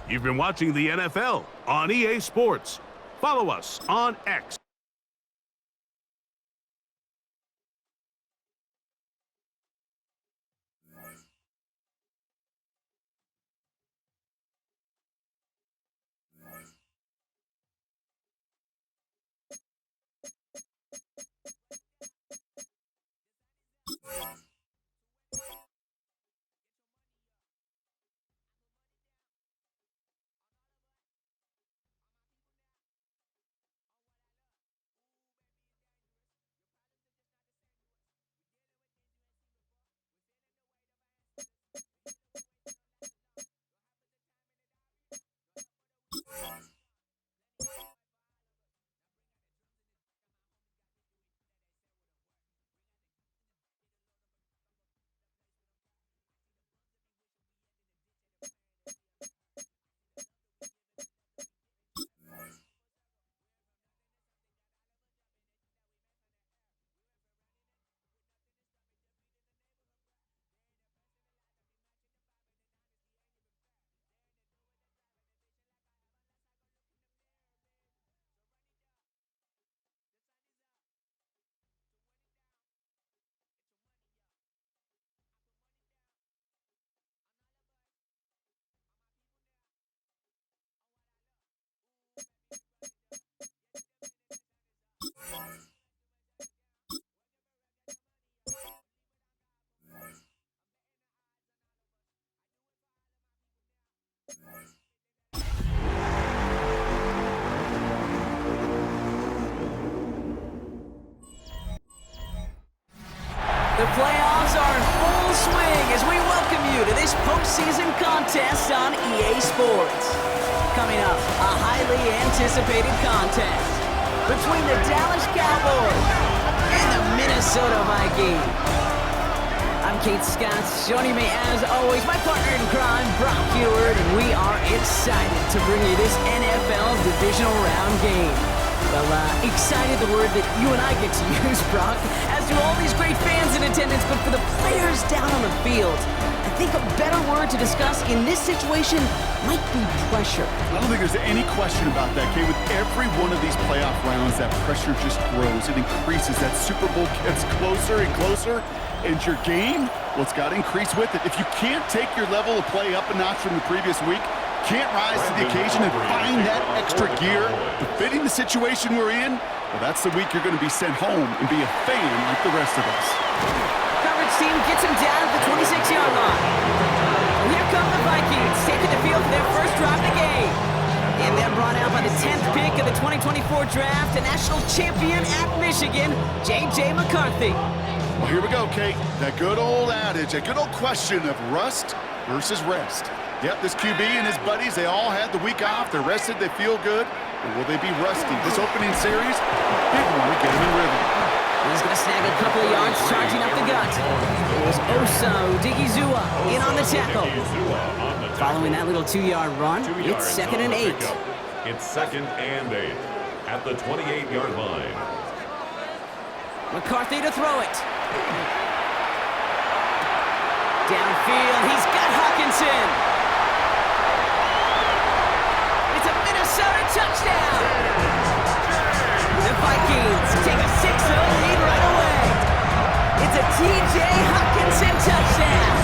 You've been watching the NFL on EA Sports. Follow us on X. The playoffs are in full swing as we welcome you to this postseason contest on EA Sports. Coming up, a highly anticipated contest between the Dallas Cowboys and the Minnesota Vikings. I'm Kate Scott, joining me as always, my partner in crime, Brock Heward, and we are excited to bring you this NFL Divisional Round game. Well, excited, the word that you and I get to use, Brock, as do all these great fans in attendance, but for the players down on the field, I think a better word to discuss in this situation might be pressure. I don't think there's any question about that, Kay. With every one of these playoff rounds, that pressure just grows. It increases. That Super Bowl gets closer and closer, and your game, well, it's got to increase with it. If you can't take your level of play up a notch from the previous week, can't rise to the occasion and find that extra gear befitting the situation we're in, well, that's the week you're going to be sent home and be a fan like the rest of us. Coverage team gets him down at the 26-yard line. And here come the Vikings, taking the field for their first drive of the game. And they're brought out by the 10th pick of the 2024 draft, a national champion at Michigan, J.J. McCarthy. Well, here we go, Kate. That good old adage, that good old question of rust versus rest. Yep, this QB and his buddies, they all had the week off. They're rested, they feel good. Or will they be rusty? This opening series, big one to get them in rhythm. He's going to snag a couple of yards, charging up the gut. It was Osa Odigizua in on the tackle. Following that little 2-yard run, it's 2nd and 8. It's 2nd and 8 at the 28-yard line. McCarthy to throw it. Downfield, he's got Hawkinson. It's a Minnesota touchdown. The Vikings take a 6-0 lead right away. It's a T.J. Hawkinson touchdown.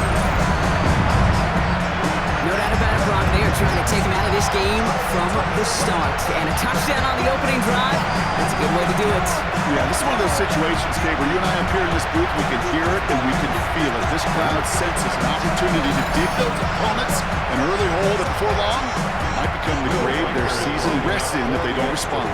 No doubt about it, Brock. They are trying to take him out of this game from the start. And a touchdown on the opening drive, that's a good way to do it. Yeah, this is one of those situations, Kate, where you and I up here in this booth, we can hear it and we can feel it. This crowd senses an opportunity to dig those opponents an early hole that before long might become the grave their season rests in if they don't respond.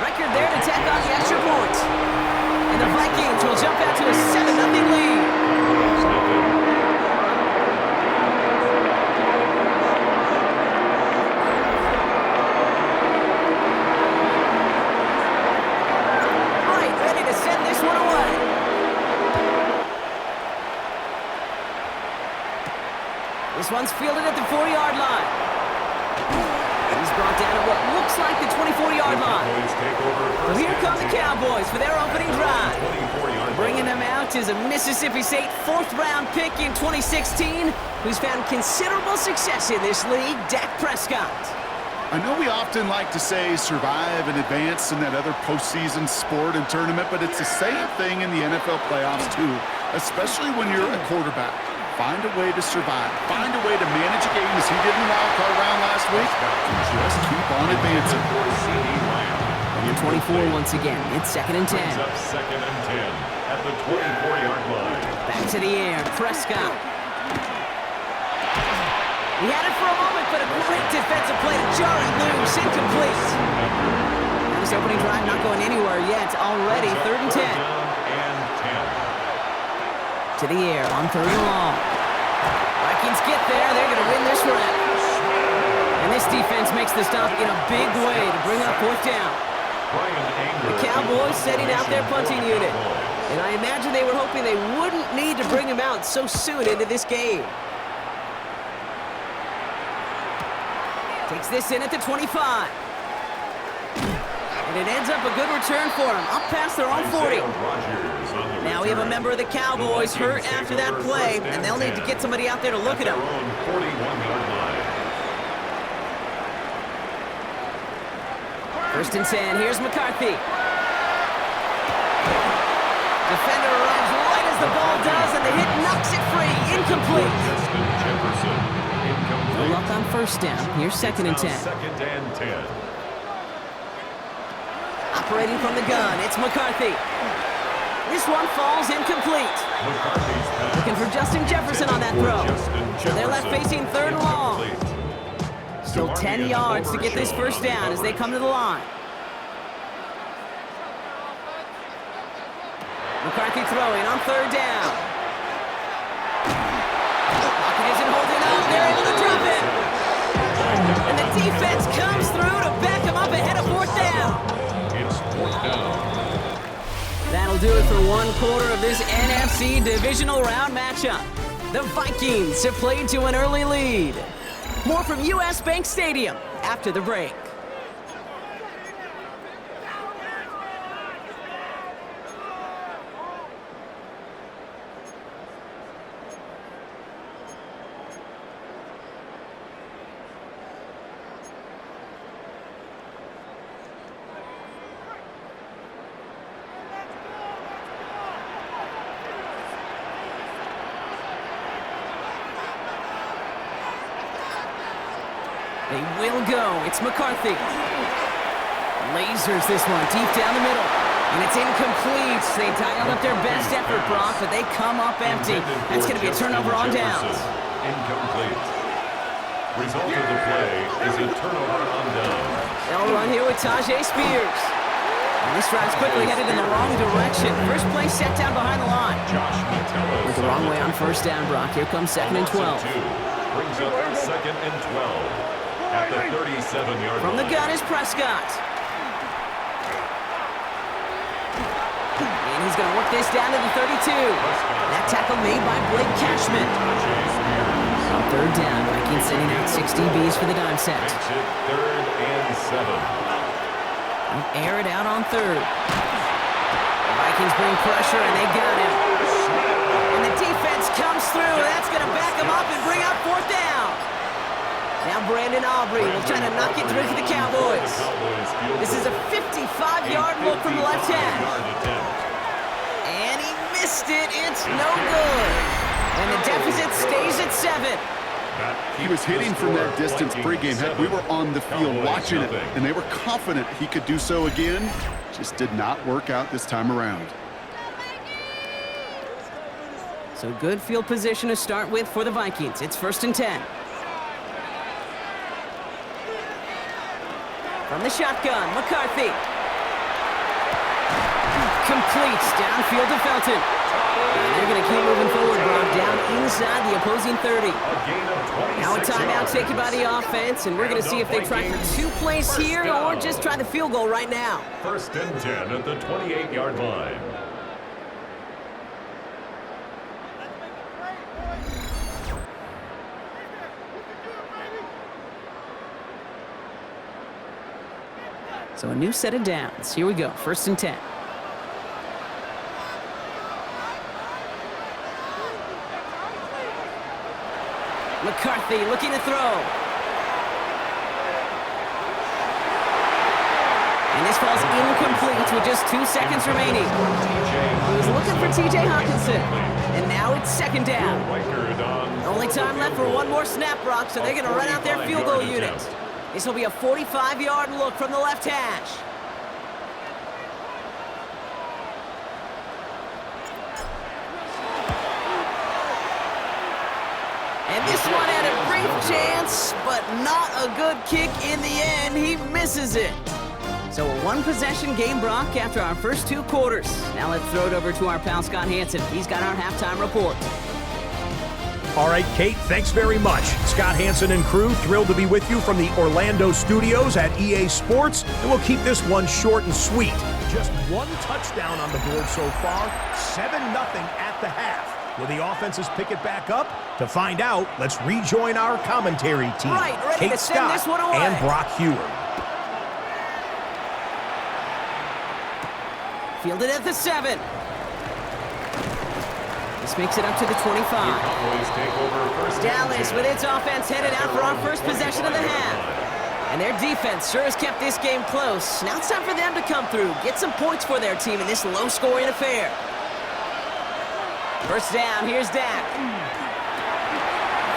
Record there to tack on the extra point. And the Vikings will jump out to a 7-0 lead. Right, ready to send this one away. This one's fielded at the 4-yard line. He's brought down at what looks like the 24-yard line. Well, here come the Cowboys for their opening drive. Bringing them out is a Mississippi State 4th-round pick in 2016, who's found considerable success in this league, Dak Prescott. I know we often like to say survive and advance in that other postseason sport and tournament, but it's the same thing in the NFL playoffs too, especially when you're a quarterback. Find a way to survive. Find a way to manage a game as he did in the wild card round last week. And just keep on advancing. And 24 once again. It's 2nd and 10. Up 2nd and 10 at the 24-yard line. Back to the air. Prescott. He had it for a moment, but a great defensive play to jar it loose. Incomplete. Now this opening drive not going anywhere yet. Already 3rd and 10. To the air on 3rd and long. Vikings get there. They're going to win this round. And this defense makes the stop in a big way to bring up 4th down. The Cowboys setting out their punting unit. And I imagine they were hoping they wouldn't need to bring him out so soon into this game. Takes this in at the 25. And it ends up a good return for him, up past their own 40. Now we have a member of the Cowboys hurt after that play, and they'll need to get somebody out there to look at him. 1st and 10, here's McCarthy. Defender arrives right as the ball does, and the hit knocks it free, incomplete. No luck on 1st down, here's 2nd and 10. 2nd and 10. Operating from the gun, it's McCarthy. This one falls incomplete. Looking for Justin Jefferson on that throw. So they're left facing 3rd and long. Still 10 yards to get this first down as they come to the line. McCarthy throwing on third down. Pocket isn't holding up. They're able to drop it. And the defense comes through to back him up ahead of fourth down. It's fourth down. That'll do it for one quarter of this NFC divisional round matchup. The Vikings have played to an early lead. More from US Bank Stadium after the break. They will go. It's McCarthy. Lasers this one deep down the middle. And it's incomplete. They dialed up their best effort, Brock, but they come up empty. That's going to be a turnover on downs. Incomplete. Result of the play is a turnover on downs. They'll run here with Tajay Spears. And this drive's quickly headed in the wrong direction. First play set down behind the line. Went the wrong way on first down, Brock. Here comes 2nd and 12. Brings up 2nd and 12. At the 37-yard line. From the gun is Prescott. And he's going to work this down to the 32. That tackle made by Blake Cashman. On third down, Vikings sending out 6 DBs for the dime set. Makes it 3rd and 7. And air it out on third. The Vikings bring pressure, and they got him. And the defense comes through. That's going to back him up and bring up fourth down. Now Brandon Aubrey will try to knock it through for the Cowboys. This is a 55-yard look from the left hand. And he missed it. It's no good. And the deficit stays at 7. He was hitting from that distance pregame. Heck, we were on the field watching it, and they were confident he could do so again. Just did not work out this time around. So good field position to start with for the Vikings. It's 1st and 10. From the shotgun, McCarthy. Complete downfield to Felton. And they're going to keep moving forward, Brock, down inside the opposing 30. Now a timeout taken by the offense, and we're going to see if they try for 2 plays here or just try the field goal right now. 1st and 10 at the 28-yard line. So a new set of downs. Here we go, 1st and 10. McCarthy looking to throw. And this falls incomplete with just 2 seconds remaining. He was looking for TJ Hawkinson. And now it's 2nd down. Only time left for one more snap, Brock, so they're going to run out their field goal unit. This will be a 45-yard look from the left hash. And this one had a brief chance, but not a good kick in the end. He misses it. So a one-possession game, Brock, after our first 2 quarters. Now let's throw it over to our pal Scott Hansen. He's got our halftime report. All right, Kate, thanks very much. Scott Hansen and crew, thrilled to be with you from the Orlando studios at EA Sports, and we'll keep this one short and sweet. Just 1 touchdown on the board so far, 7-0 at the half. Will the offenses pick it back up? To find out, let's rejoin our commentary team. Right, ready Kate to send Scott this one away. And Brock Hewer. Fielded at the 7. This makes it up to the 25. Dallas with its offense headed out for our first possession of the half. And their defense sure has kept this game close. Now it's time for them to come through, get some points for their team in this low-scoring affair. First down, here's Dak.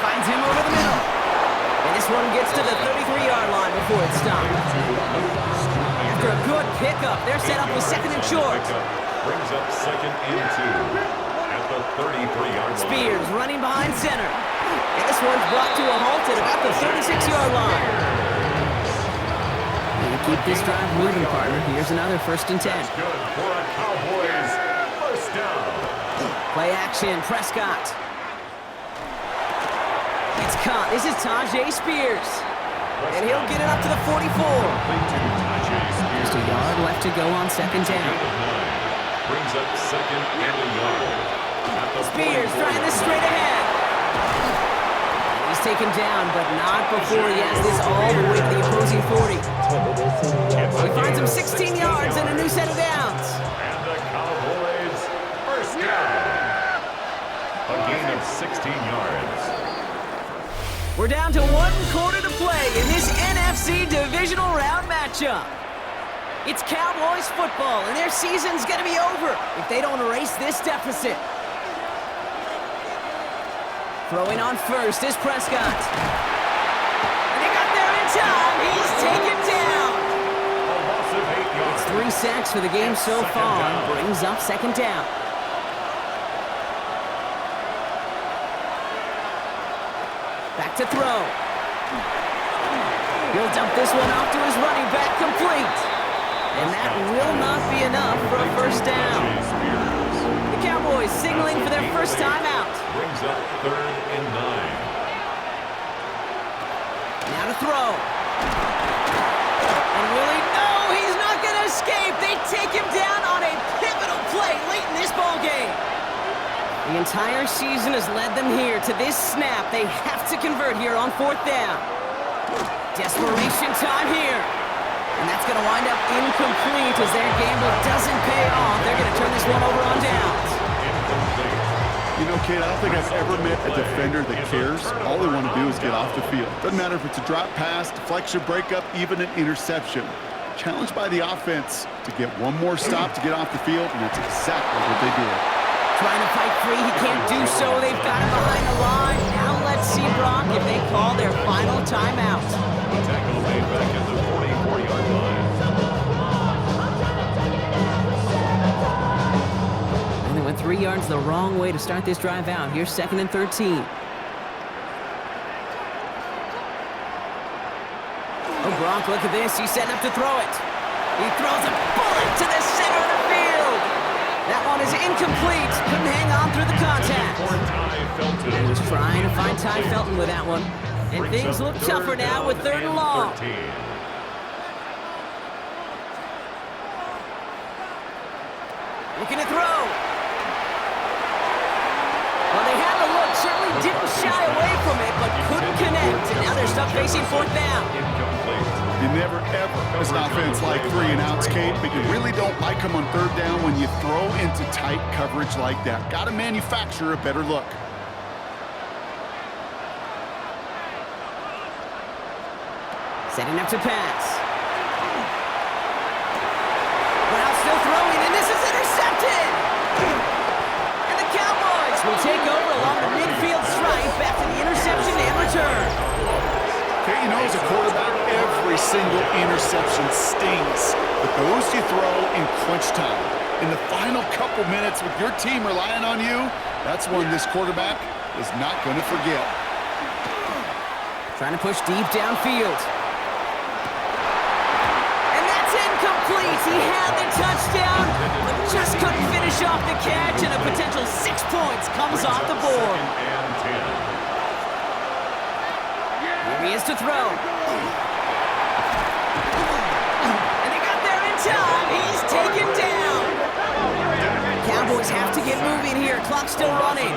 Finds him over the middle. And this one gets to the 33-yard line before it's stopped. After a good pickup, they're set up with 2nd and short. Brings up 2nd and 2 at the 33-yard line. Spears running behind center. And this one's brought to a halt at about the 36-yard line. And keep this drive moving, partner. Here's another 1st and 10. That's good for a Cowboys first down. Play action, Prescott. It's caught. This is Tajay Spears. And he'll get it up to the 44. Just a yard left to go on 2nd down. Brings up 2nd and a yard. Spears trying this straight ahead. He's taken down, but not before he has this all the way to the opposing 40. He finds him 16 yards and a new set of downs. And the Cowboys first down. A gain of 16 yards. We're down to 1 quarter to play in this NFC divisional round matchup. It's Cowboys football, and their season's going to be over if they don't erase this deficit. Throwing on first is Prescott. And they got there in time. He's taken down. A loss of 8 yards. It's 3 sacks for the game so far. Brings up 2nd down. Back to throw. He'll dump this one off to his running back, complete. And that will not be enough for a first down. The Cowboys signaling for their first time out. Brings up 3rd and 9. Now to throw. And Willie, no, he's not going to escape. They take him down on a pivotal play late in this ball game. The entire season has led them here to this snap. They have to convert here on 4th down. Desperation time here. And that's going to wind up incomplete as their gamble doesn't pay off. They're going to turn this one over on downs. You know, Kate, I don't think I've ever met a defender that cares. All they want to do is get off the field. Doesn't matter if it's a drop pass, deflection, breakup, even an interception. Challenged by the offense to get one more stop to get off the field, and that's exactly what they did. Trying to fight free, he can't do so. They've got him behind the line. Now let's see, Brock, if they call their final timeout. Tackle made back at the 44-yard line. And they went 3 yards the wrong way to start this drive out. Here's 2nd and 13. Oh, Brock, look at this. He's setting up to throw it. He throws a bullet to the center of the field. That one is incomplete. Couldn't hang on through the contact. He was trying to find Ty Felton with that one. And things look tougher now with 3rd and long. Looking to throw. Well, they had the look. Certainly didn't shy away from it, but couldn't connect. And now they're stuck facing 4th down. You never, ever, as an offense, like 3 and outs, Kate, but you really don't like them on 3rd down when you throw into tight coverage like that. Got to manufacture a better look. Setting up to pass. Brown still throwing, and this is intercepted! And the Cowboys will take over along the midfield stripe after the interception and return. Okay, you know, as a quarterback, every single interception stings. But those you throw in crunch time. In the final couple minutes with your team relying on you, that's one this quarterback is not going to forget. Trying to push deep downfield. And that's incomplete. He had the touchdown, but just couldn't finish off the catch, and a potential 6 points comes off the board. Here he is to throw. And they got there in time. He's taken down. Cowboys have to get moving here. Clock still running.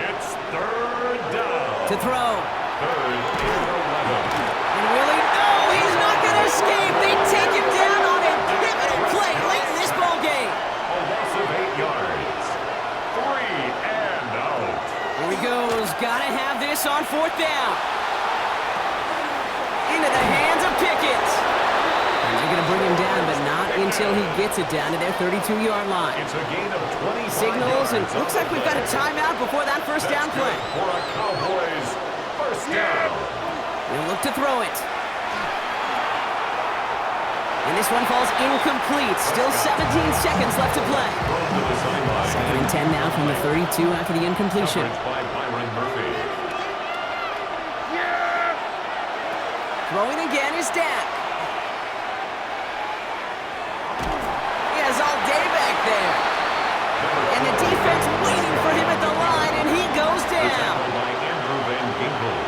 It's 3rd down. To throw. 3rd and 11. And Willie, no, he's not going to escape. They take him down on a pivotal play late in this ball game. A loss of 8 yards. 3 and out. Here he goes. Got to have this on 4th down. Into the hands of Pickett. And they're going to bring him down, but not until he gets it down to their 32-yard line. It's a gain of 20 Signals, and looks like we've got a timeout before that first down play. For a Cowboys first down. They'll look to throw it. And this one falls incomplete. Still 17 seconds left to play. 2nd and 10 now from the 32 after the incompletion. Coverage by Byron Murphy. Throwing again is Dak. He has all day back there. And the defense waiting for him at the line, and he goes down. By Andrew Van Ginkel.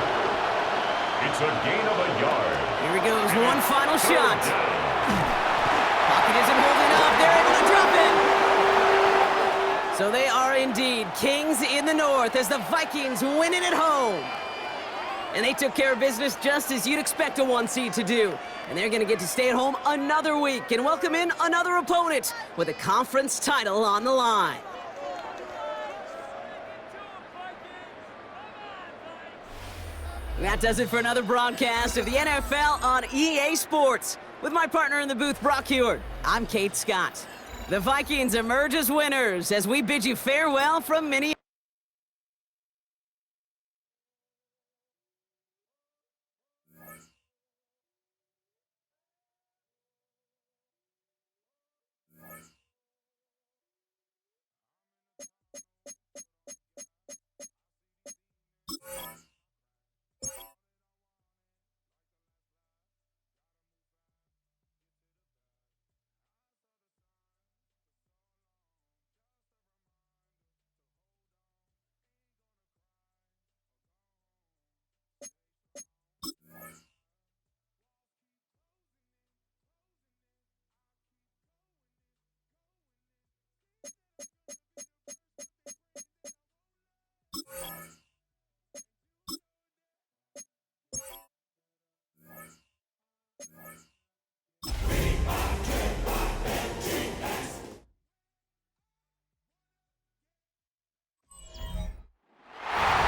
It's a gain of a yard. Here he goes, one final shot. Pocket isn't holding up. They're able to drop it. So they are indeed kings in the north as the Vikings win it at home. And they took care of business just as you'd expect a 1 seed to do. And they're going to get to stay at home another week and welcome in another opponent with a conference title on the line. That does it for another broadcast of the NFL on EA Sports. With my partner in the booth, Brock Heward, I'm Kate Scott. The Vikings emerge as winners as we bid you farewell from Minneapolis.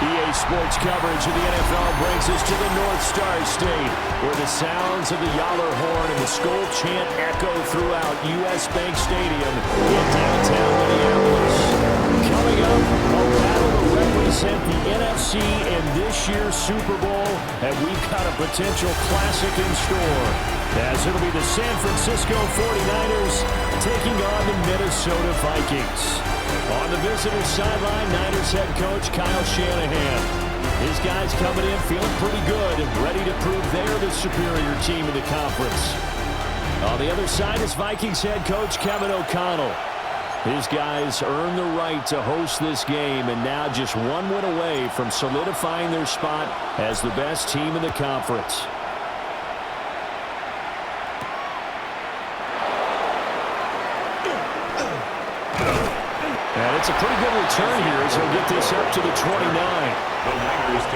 EA Sports coverage of the NFL brings us to the North Star State, where the sounds of the Yaller Horn and the Skull chant echo throughout U.S. Bank Stadium in downtown Minneapolis. Coming up, a battle to represent the NFC in this year's Super Bowl, and we've got a potential classic in store, as it'll be the San Francisco 49ers taking on the Minnesota Vikings. On the visitor's sideline, Niners head coach Kyle Shanahan. His guys coming in feeling pretty good and ready to prove they're the superior team in the conference. On the other side is Vikings head coach Kevin O'Connell. His guys earned the right to host this game and now just one win away from solidifying their spot as the best team in the conference. And it's a pretty good return here as he'll get this up to the 29.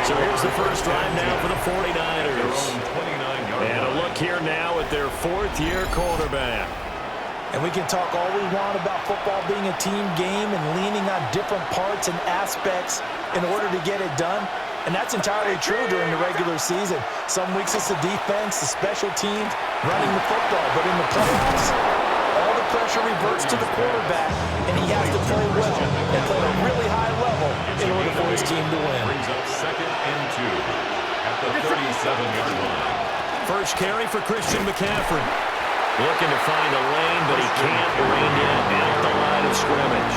So here's the first drive now for the 49ers. And a look here now at their fourth-year quarterback. And we can talk all we want about football being a team game and leaning on different parts and aspects in order to get it done. And that's entirely true during the regular season. Some weeks it's the defense, the special teams, running the football. But in the playoffs, all the pressure reverts to the quarterback, and he has to play well and play at a really high level in order for his team to win. Brings up 2nd and 2 at the 37-yard line. First carry for Christian McCaffrey. Looking to find a lane, but he can't rein in at the line of scrimmage.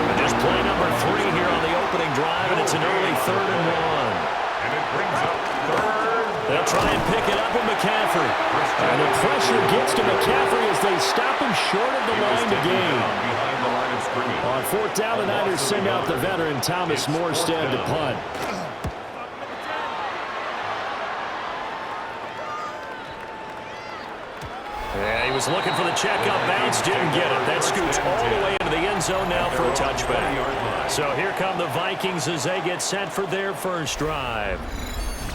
And just play number 3 here on the opening drive, and it's an early 3rd and 1. And it brings up 3rd. They'll try and pick it up with McCaffrey. And the pressure gets to McCaffrey as they stop him short of the line to gain. On 4th down, the Niners send out the veteran Thomas Morstead to punt. And he was looking for the checkup bounce, didn't get it. That scoots all the way into the end zone now for a touchback. So here come the Vikings as they get set for their first drive.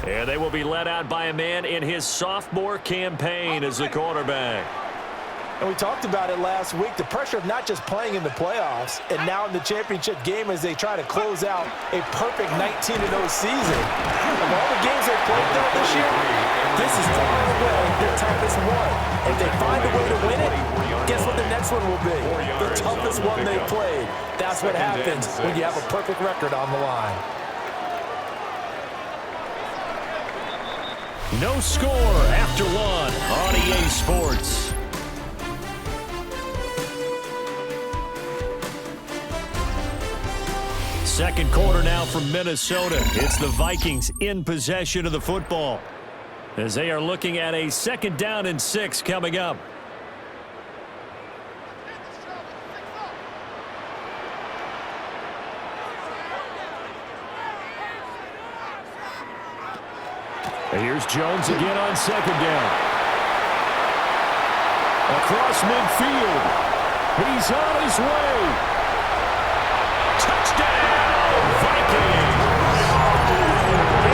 And they will be led out by a man in his sophomore campaign as the quarterback. And we talked about it last week, the pressure of not just playing in the playoffs and now in the championship game as they try to close out a perfect 19-0 season. Of all the games they've played though this year, this is far away their toughest one. If they find a way to win it, guess what the next one will be? The toughest one they've played. That's what happens when you have a perfect record on the line. No score after one on EA Sports. Second quarter now from Minnesota. It's the Vikings in possession of the football. as they are looking at a 2nd down and 6 coming up. And here's Jones again on 2nd down. Across midfield. He's on his way. Touchdown, Vikings.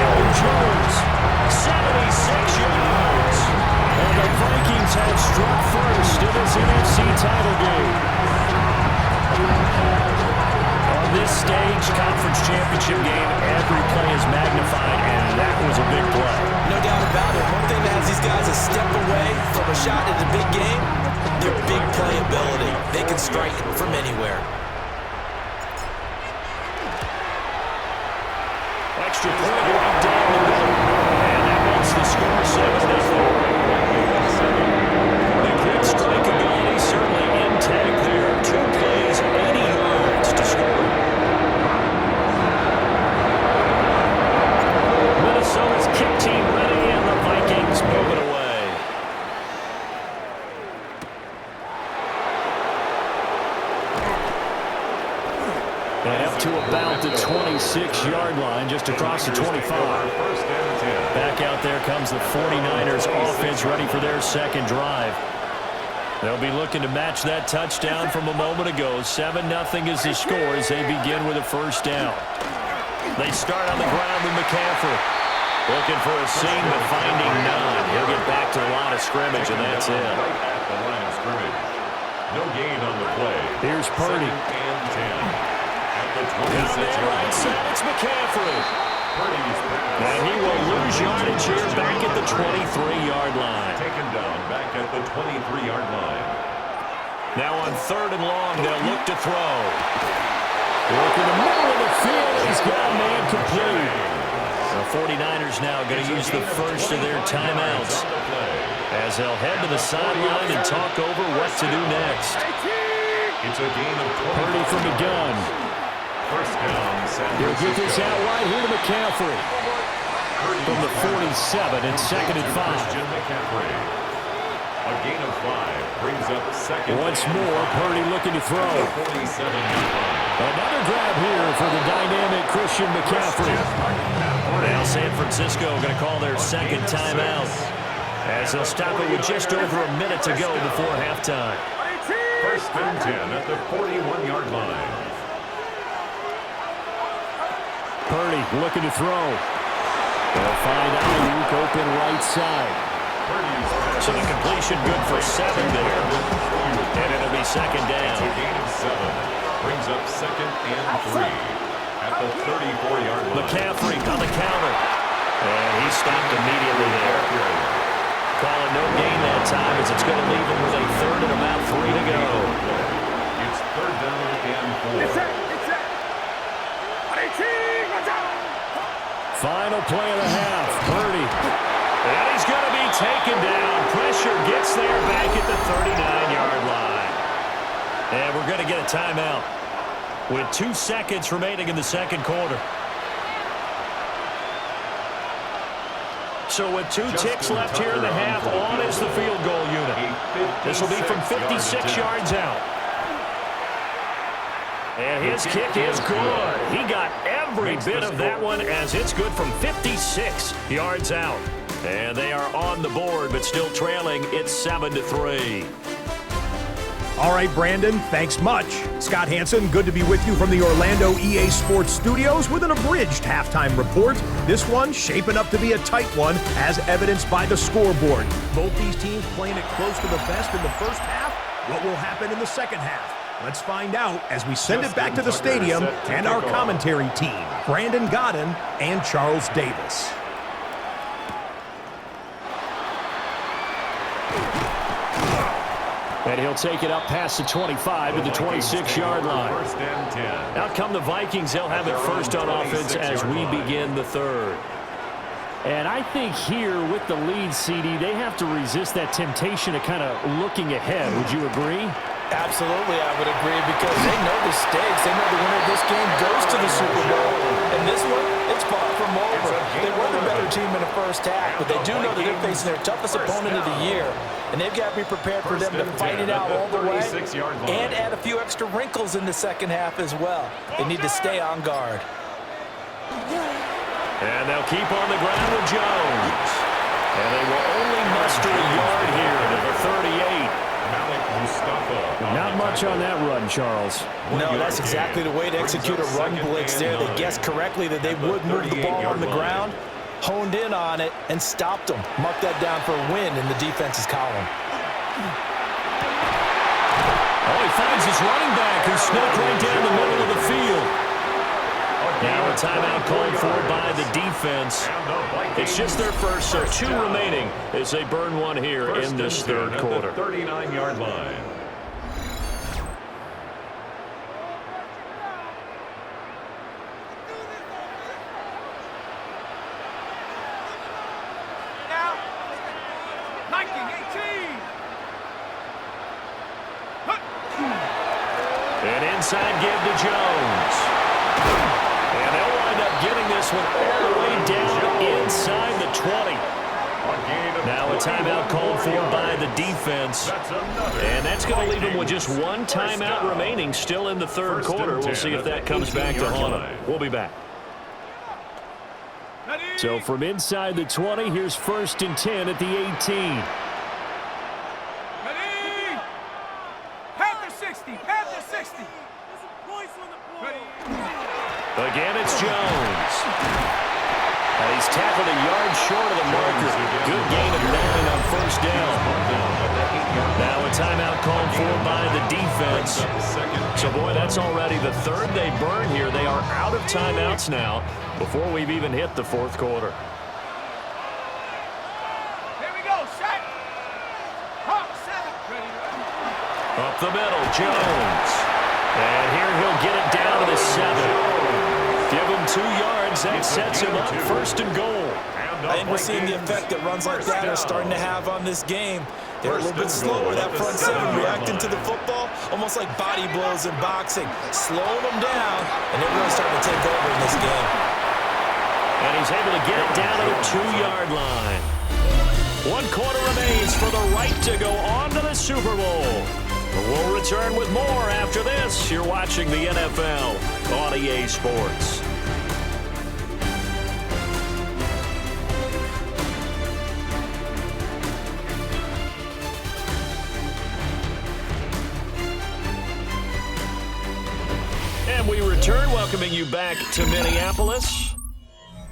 Aaron Jones, 76 yards. And the Vikings have struck first in this NFC title game. On this stage, conference championship game, every play is magnified, and that was a big play. No doubt about it. One thing that has these guys a step away from a shot in the big game, their big playability. They can strike it from anywhere. Extra point right down the middle. And that makes the score 7-0. The quick strike ability certainly intact there. 2 plays, 80 yards to score. Minnesota's kick team ready, and the Vikings move it away. And up to about the 26-yard line, just across the 25. Back out there comes the 49ers offense, ready for their 2nd drive. They'll be looking to match that touchdown from a moment ago. 7-0 is the score as they begin with a 1st down. They start on the ground with McCaffrey. Looking for a seam, but finding none. He'll get back to the line of scrimmage, and that's it. At the line of scrimmage. No gain on the play. Here's Purdy. 2nd and 10. Down there right side, it's McCaffrey. And he will lose yardage here back at the 23-yard line. Taken down back at the 23-yard line. Now on 3rd and long, they'll look to throw. Look in the middle of the field. He's got a man complete. The 49ers now going to use the first of their timeouts as they'll head to the sideline and talk over what to do next. It's a gain of 20. Purdy from the gun. 1st down, San He'll get Francisco. this out right here to McCaffrey. From the 47 and 2nd and 5. Christian McCaffrey. A gain of 5 brings up 2nd. Once more, Purdy looking to throw. 47-yard line. Another grab here for the dynamic Christian McCaffrey. Now San Francisco going to call their 2nd timeout as they'll stop it with just over a minute to go before halftime. 1st and 10 at the 41-yard line. Purdy looking to throw. They'll find Ayuk open right side. So the completion good for 7 there. And it'll be 2nd down. It's a gain of 7. Brings up 2nd and 3 at the 34-yard line. McCaffrey on the counter. And he stopped immediately there. Calling no gain that time as it's going to leave him with a 3rd and about 3 to go. It's 3rd down and 4. Final play of the half. Purdy. And he's going to be taken down. Pressure gets there back at the 39-yard line. And we're going to get a timeout with 2 seconds remaining in the 2nd quarter. So with 2 ticks left here in the half, on is the field goal unit. This will be from 56 yards out. And his kick is good. He got every bit of that one as it's good from 56 yards out. And they are on the board, but still trailing. It's 7-3. All right, Brandon, thanks much. Scott Hansen, good to be with you from the Orlando EA Sports Studios with an abridged halftime report. This one shaping up to be a tight one, as evidenced by the scoreboard. Both these teams playing it close to the best in the first half. What will happen in the second half? Let's find out as we send it back to the stadium and our commentary team, Brandon Godden and Charles Davis. And he'll take it up past the 25 to the 26-yard line. 1st and 10. Out come the Vikings. They'll have it first on offense as we begin the 3rd. And I think here with the lead, CD, they have to resist that temptation of kind of looking ahead. Would you agree? Absolutely, I would agree, because they know the stakes. They know the winner of this game goes to the Super Bowl. And this one, it's far from over. They were the better team in the first half, but they do know that they're facing their toughest opponent of the year. And they've got to be prepared for them to fight it out all the way and add a few extra wrinkles in the second half as well. They need to stay on guard. And they'll keep on the ground with Jones. And they will only muster a yard here to the 38. Not much on that run, Charles. No, that's exactly the way to execute a run blitz there. They guessed correctly that they would move the ball on the ground, honed in on it, and stopped them. Mark that down for a win in the defense's column. Oh, he finds his running back who snuck right down the middle of the field. Now a timeout called for by the defense. It's just their first, so 2 remaining as they burn one here in this third quarter. 39-yard line. An inside give to Jones. And they'll wind up getting this one all the way down inside the 20. Now a timeout called for by the defense. And that's going to leave them with just 1 timeout remaining still in the third quarter. We'll see if that comes back to haunt them. We'll be back. So from inside the 20, here's 1st and 10 at the 18. Again, it's Jones. And he's tackled a yard short of the marker. Good gain of 9 on 1st down. Now a timeout called for by the defense. So, boy, that's already the 3rd they burn here. They are out of timeouts now before we've even hit the 4th quarter. Here we go, set. Hawk 7. Up the middle, Jones. And here he'll get it down to the 7. Give him 2 yards. That sets him up 1st and goal. I think we're seeing the effect that runs like that are starting to have on this game. They're a little bit slower, that front 7 reacting to the football, almost like body blows in boxing. Slow them down, and they're really starting to take over in this game. And he's able to get it down to the 2-yard line. 1 quarter remains for the right to go on to the Super Bowl. We'll return with more after this. You're watching the NFL on EA Sports. And we return, welcoming you back to Minneapolis.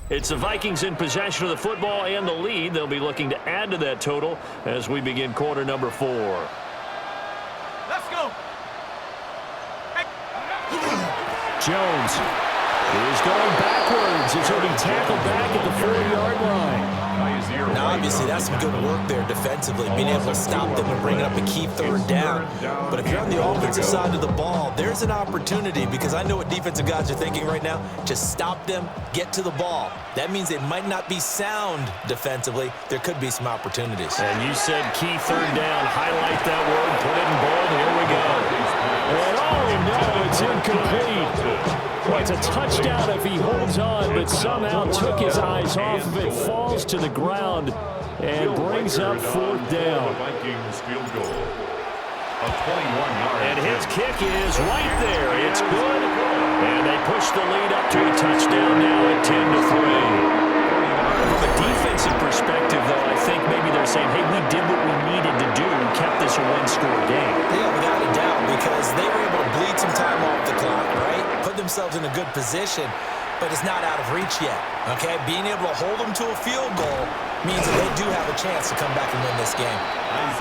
It's the Vikings in possession of the football and the lead. They'll be looking to add to that total as we begin quarter number 4. Let's go. Jones is going backwards as he'll be tackled back at the 40-yard line. Now, obviously, that's some good work there defensively, being able to stop them and bring up a key 3rd down. But if you're on the offensive side of the ball, there's an opportunity, because I know what defensive guys are thinking right now. Just stop them, get to the ball. That means they might not be sound defensively. There could be some opportunities. And you said key 3rd down. Highlight that word. Put it in bold. Here we go. And oh, no, it's incomplete. Well, it's a touchdown if he holds on, but somehow took his eyes off of it, falls to the ground, and brings up 4th down. And his kick is right there. It's good. And they push the lead up to a touchdown now at 10-3. From a defensive perspective, though, I think maybe they're saying, hey, we did what we needed to do and kept this a 1-score game. Yeah, without a doubt, because they were able to bleed some time off the clock, right? Put themselves in a good position, but it's not out of reach yet, okay? Being able to hold them to a field goal means that they do have a chance to come back and win this game.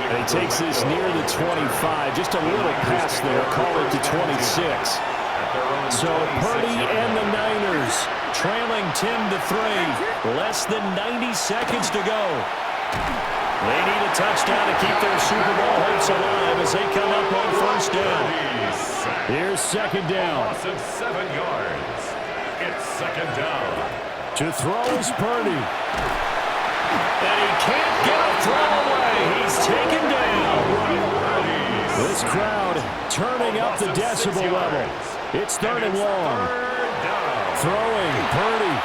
And he takes this near the 25. Just a little pass there. Call it to 26. So Purdy and the Niners trailing 10-3. Less than 90 seconds to go. They need a touchdown to keep their Super Bowl hopes alive as they come up on 1st down. Here's 2nd down. 7 yards. It's 2nd down. To throw is Purdy. And he can't get a throw away. He's taken down. This crowd turning up the decibel level. It's 3rd and long. Throwing, Purdy.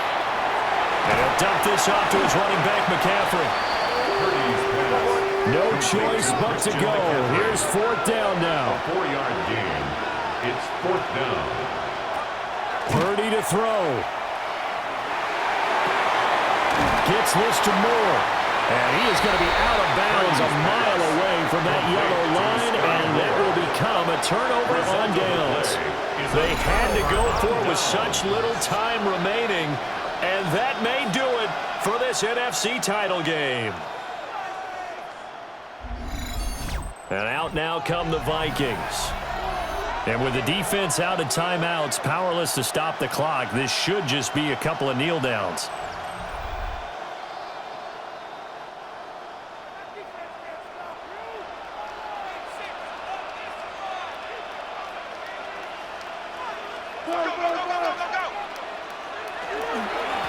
And he'll dump this off to his running back, McCaffrey. No choice but to go. Here's 4th down now. 4-yard gain. It's 4th down. Purdy to throw. Gets this to Moore. And he is going to be out of bounds a mile away from that yellow line, and that will become a turnover on downs. They had to go for it with such little time remaining, and that may do it for this NFC title game. And out now come the Vikings. And with the defense out of timeouts, powerless to stop the clock, this should just be a couple of kneel downs.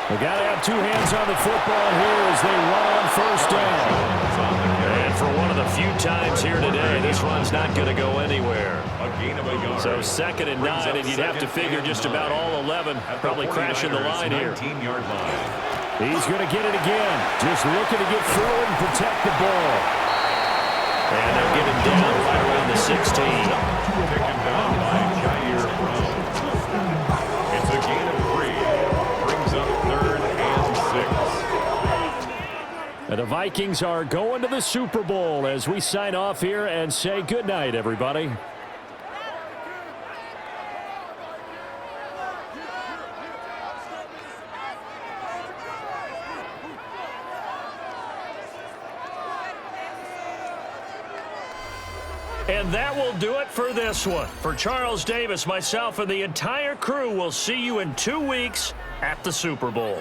They got to have 2 hands on the football here as they run on 1st down. And for one of the few times here today, this run's not going to go anywhere. So 2nd and 9, and you'd have to figure just about all 11 probably crashing the line here. He's going to get it again. Just looking to get through and protect the ball. And they'll get him down right around the 16. Taken down by Jair Brown. It's a gain of 3. Brings up 3rd and 6. And the Vikings are going to the Super Bowl as we sign off here and say goodnight, everybody. And that will do it for this one. For Charles Davis, myself, and the entire crew, we'll see you in 2 weeks at the Super Bowl.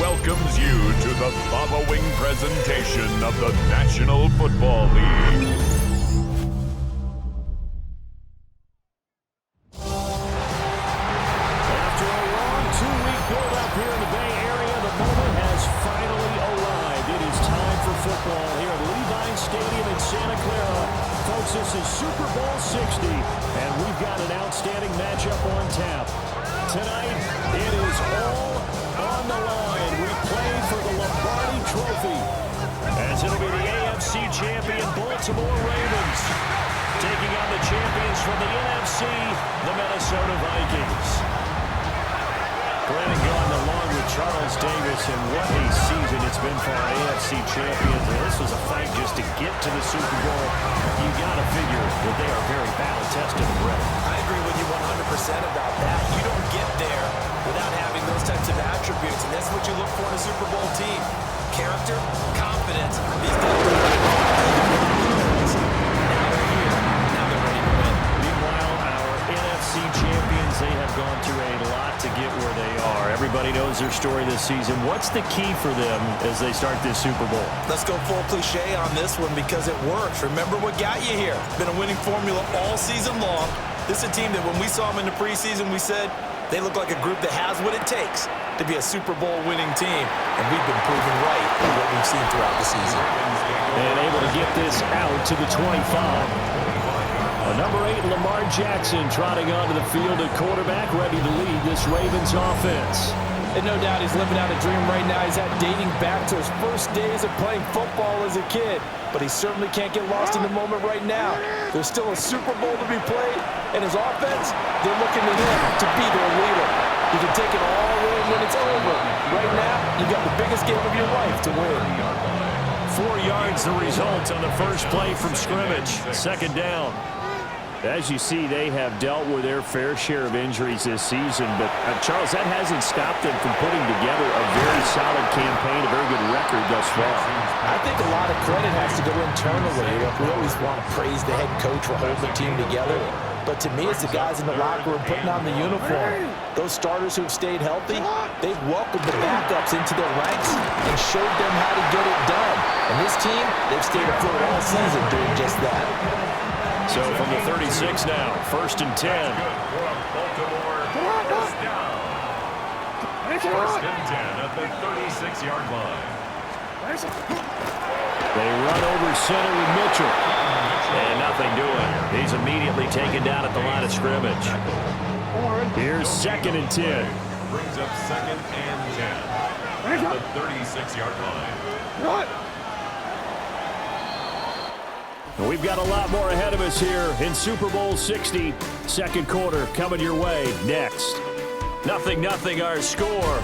Welcomes you to the following presentation of the National Football League. After a long 2-week build-up here in the Bay Area, the moment has finally arrived. It is time for football here at Levi's Stadium in Santa Clara. Folks, this is Super Bowl 60, and we've got an outstanding matchup on tap. Tonight, it is all on the line. We play for the Lombardi Trophy, as it'll be the AFC champion Baltimore Ravens taking on the champions from the NFC, the Minnesota Vikings. Brandon Gone along with Charles Davis, and what a season it's been for our AFC champions. And this was a fight just to get to the Super Bowl. You got to figure that they are very battle-tested and ready. I agree with you 100% about that. You don't get there without having those those types of attributes, and that's what you look for in a Super Bowl team. Character, confidence. These guys are ready. Now they're here. Now they're ready to win. Meanwhile, our NFC champions, they have gone through a lot to get where they are. Everybody knows their story this season. What's the key for them as they start this Super Bowl? Let's go full cliche on this one because it works. Remember what got you here. Been a winning formula all season long. This is a team that when we saw them in the preseason, we said they look like a group that has what it takes to be a Super Bowl winning team. And we've been proven right in what we've seen throughout the season. And able to get this out to the 25. Number 8, Lamar Jackson, trotting onto the field at quarterback, ready to lead this Ravens offense. And no doubt he's living out a dream right now. He's dating back to his first days of playing football as a kid. But he certainly can't get lost in the moment right now. There's still a Super Bowl to be played, and his offense, they're looking to him to be their leader. You can take it all in when it's over. Right now, you got the biggest game of your life to win. 4 yards the result on the first play from scrimmage. Second down. As you see, they have dealt with their fair share of injuries this season. But, Charles, that hasn't stopped them from putting together a very solid campaign, a very good record thus far. I think a lot of credit has to go internally. We always want to praise the head coach for holding the team together. But to me, it's the guys in the locker room putting on the uniform. Those starters who've stayed healthy, they've welcomed the backups into their ranks and showed them how to get it done. And this team, they've stayed afloat all season doing just that. So from the 36 now, 1st and 10. First and 10 at the 36-yard line. They run over center with Mitchell. And nothing doing. He's immediately taken down at the line of scrimmage. Here's 2nd and 10. Brings up 2nd and 10 at the 36-yard line. We've got a lot more ahead of us here in Super Bowl 60. Second quarter coming your way next. 0-0 our score.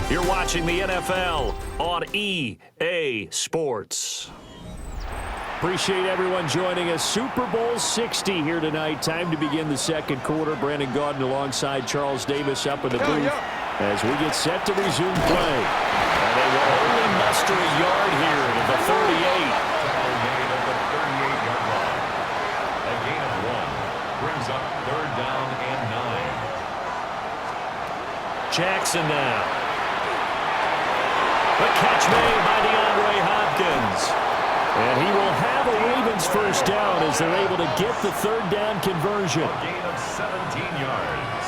You're watching the NFL on EA Sports. Appreciate everyone joining us. Super Bowl 60 here tonight. Time to begin the second quarter. Brandon Gaudin alongside Charles Davis up in the booth as we get set to resume play. And they will only muster a yard here at the 38. Jackson now. The catch made by DeAndre Hopkins. And he will have a Ravens first down as they're able to get the third down conversion. A gain of 17 yards.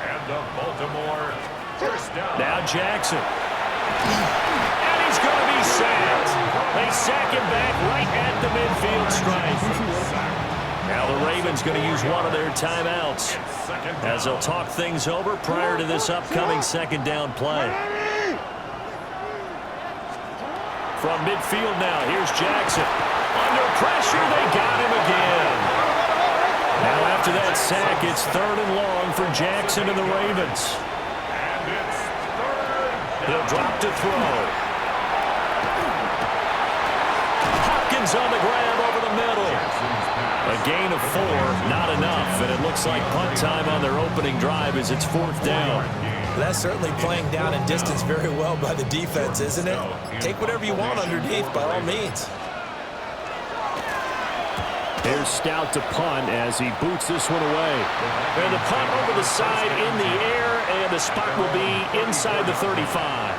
And the Baltimore first down. Now Jackson. And he's going to be sacked. They sack him back right at the midfield stripe. Now the Ravens going to use one of their timeouts as they'll talk things over prior to this upcoming second down play. From midfield now, here's Jackson. Under pressure, they got him again. Now after that sack, it's 3rd and long for Jackson and the Ravens. He'll drop to throw. Hopkins on the grab over the middle. A gain of 4, not enough, and it looks like punt time on their opening drive as it's 4th down. That's certainly playing down in distance very well by the defense, isn't it? Take whatever you want underneath, by all means. Here's Stout to punt as he boots this one away. And the punt over the side in the air, and the spot will be inside the 35.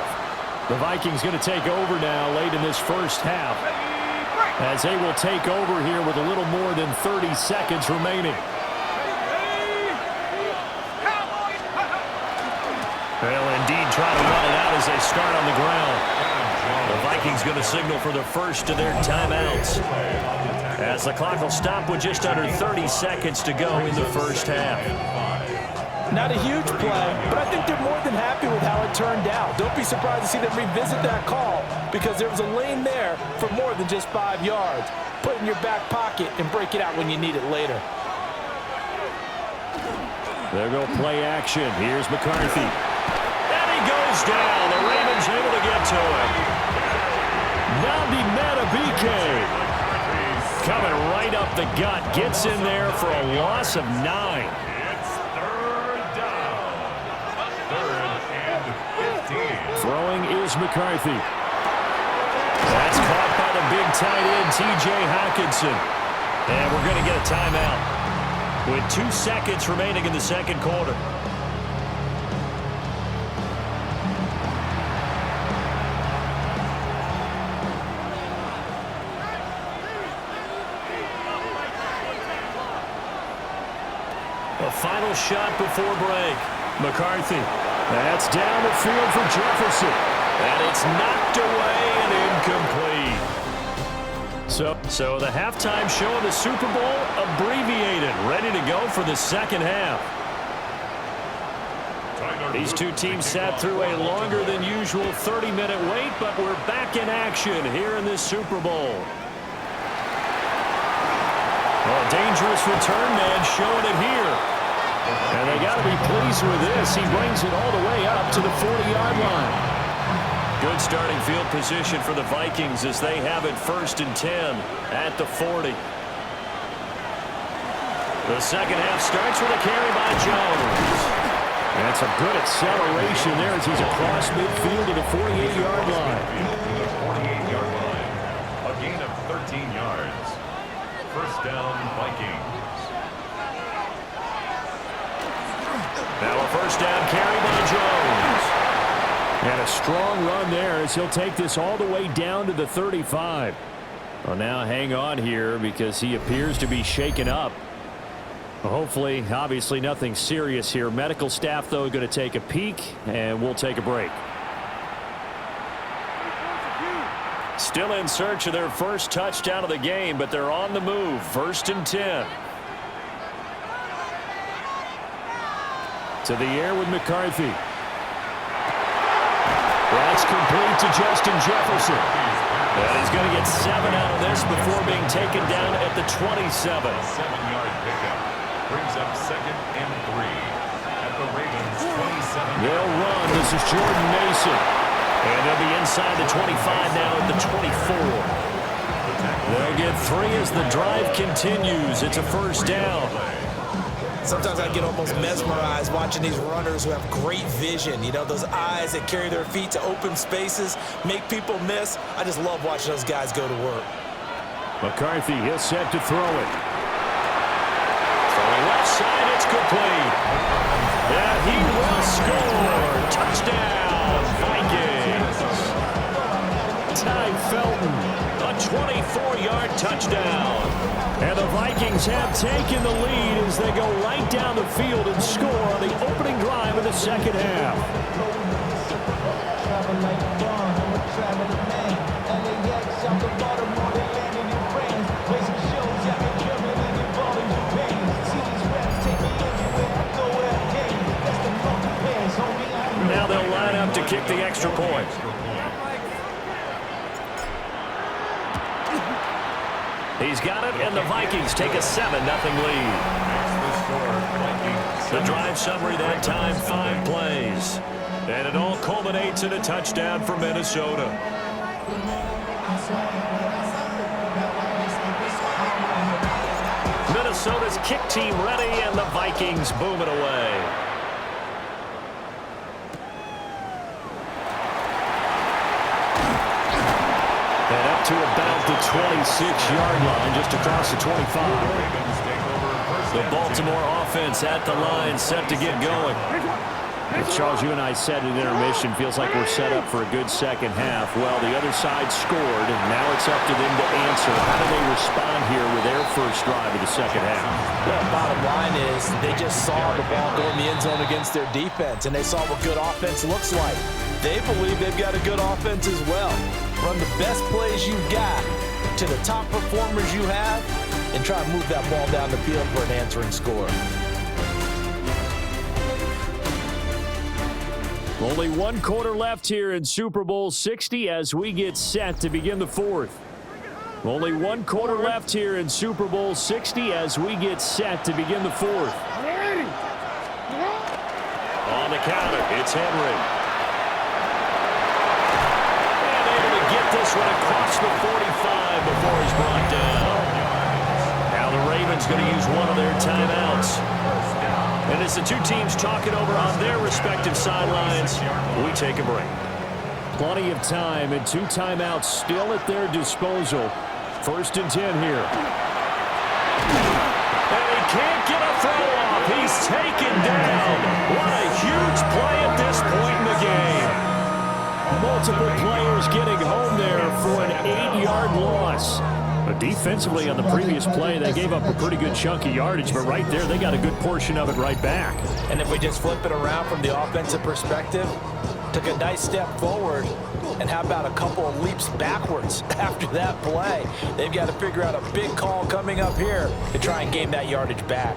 The Vikings going to take over now late in this first half, as they will take over here with a little more than 30 seconds remaining. They'll indeed try to run it out as they start on the ground. The Vikings going to signal for the first of their timeouts, as the clock will stop with just under 30 seconds to go in the first half. Not a huge play, but I think they're more than happy with how it turned out. Don't be surprised to see them revisit that call, because there was a lane there for more than just 5 yards. Put it in your back pocket and break it out when you need it later. There go play action. Here's McCarthy. And he goes down. The Ravens able to get to him. Nnamdi Madubuike coming right up the gut. Gets in there for a loss of 9. It's 3rd down. 3rd and Throwing is McCarthy. That's caught by the big tight end, T.J. Hockenson. And we're going to get a timeout with 2 seconds remaining in the second quarter. A final shot before break. McCarthy. That's down the field for Jefferson. And it's knocked away and incomplete. So the halftime show of the Super Bowl abbreviated, ready to go for the second half. These two teams sat through a longer than usual 30-minute wait, but we're back in action here in this Super Bowl. Well, a dangerous return man showing it here. And they got to be pleased with this. He brings it all the way up to the 40-yard line. Good starting field position for the Vikings as they have it 1st and 10 at the 40. The second half starts with a carry by Jones. That's a good acceleration there as he's across midfield to the 48-yard line. The 48-yard line. A gain of 13 yards. First down, Vikings. Now a first down carry by Jones. And a strong run there as he'll take this all the way down to the 35. Well, now hang on here because he appears to be shaken up. Well, hopefully, obviously nothing serious here. Medical staff, though, going to take a peek, and we'll take a break. Still in search of their first touchdown of the game, but they're on the move. 1st and 10. To the air with McCarthy. That's complete to Justin Jefferson. And he's going to get 7 out of this before being taken down at the 27. 7-yard pickup brings up 2nd and 3 at the Ravens' 27. They'll run. This is Jordan Mason. And they'll be inside the 25 now at the 24. They'll get 3 as the drive continues. It's a first down. Sometimes I get almost mesmerized watching these runners who have great vision. You know, those eyes that carry their feet to open spaces, make people miss. I just love watching those guys go to work. McCarthy, he'll set to throw it. Throwing left side, it's complete. And he will score. Touchdown, Vikings. Ty Felton, a 24-yard touchdown. And the Vikings have taken the lead as they go right down the field and score on the opening drive of the second half. Now they'll line up to kick the extra point. He's got it, and the Vikings take a 7-0 lead. The drive summary that time, 5 plays. And it all culminates in a touchdown for Minnesota. Minnesota's kick team ready, and the Vikings boom it away. To about the 26-yard line, just across the 25. The Baltimore offense at the line, set to get going. Charles, you and I said at intermission, feels like we're set up for a good second half. Well, the other side scored, and now it's up to them to answer. How do they respond here with their first drive of the second half? Well, bottom line is they just saw the ball go in the end zone against their defense, and they saw what good offense looks like. They believe they've got a good offense as well. Run the best plays you've got to the top performers you have and try to move that ball down the field for an answering score. Only 1 quarter left here in Super Bowl 60 as we get set to begin the 4th. Only 1 quarter left here in Super Bowl 60 as we get set to begin the 4th. On the counter, it's Henry. This one across the 45 before he's brought down. Now the Ravens going to use one of their timeouts. And as the two teams talk it over on their respective sidelines, we take a break. Plenty of time and 2 timeouts still at their disposal. 1st and 10 here. And he can't get a throw off. He's taken down. What a huge play at this point in the game. Multiple players getting home there for an 8-yard loss. But defensively on the previous play, they gave up a pretty good chunk of yardage, but right there, they got a good portion of it right back. And if we just flip it around from the offensive perspective, took a nice step forward, and how about a couple of leaps backwards after that play? They've got to figure out a big call coming up here to try and gain that yardage back.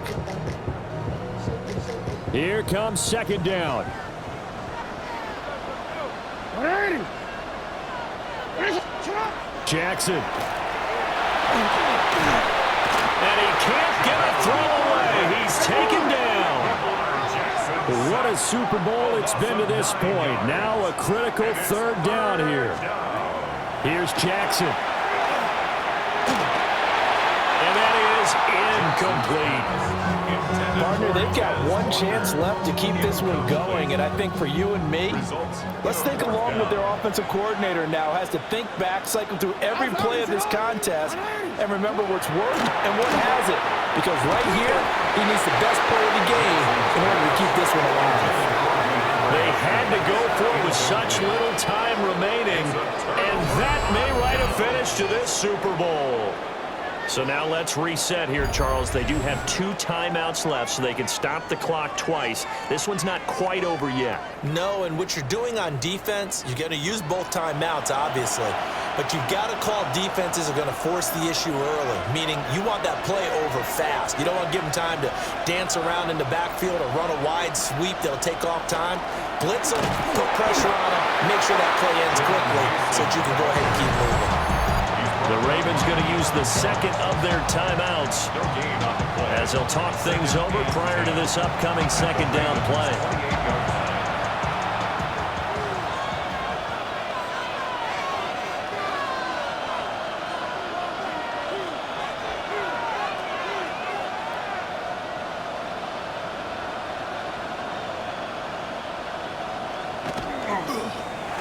Here comes 2nd down. Jackson. And he can't get a throw away. He's taken down. What a Super Bowl it's been to this point. Now a critical 3rd down here. Here's Jackson. And that is incomplete. Partner, they've got one chance left to keep this one going, and I think for you and me, let's think along with their offensive coordinator now. Has to think back, cycle through every play of this contest, and remember what's worked and what hasn't. Because right here, he needs the best play of the game in order to keep this one alive. They had to go for it with such little time remaining, and that may write a finish to this Super Bowl. So now let's reset here, Charles. They do have 2 timeouts left, so they can stop the clock twice. This one's not quite over yet. No, and what you're doing on defense, you're going to use both timeouts, obviously. But you've got to call defenses are going to force the issue early, meaning you want that play over fast. You don't want to give them time to dance around in the backfield or run a wide sweep that'll take off time. Blitz them, put pressure on them, make sure that play ends quickly so that you can go ahead and keep moving. The Ravens going to use the 2nd of their timeouts as they'll talk things over prior to this upcoming 2nd down play.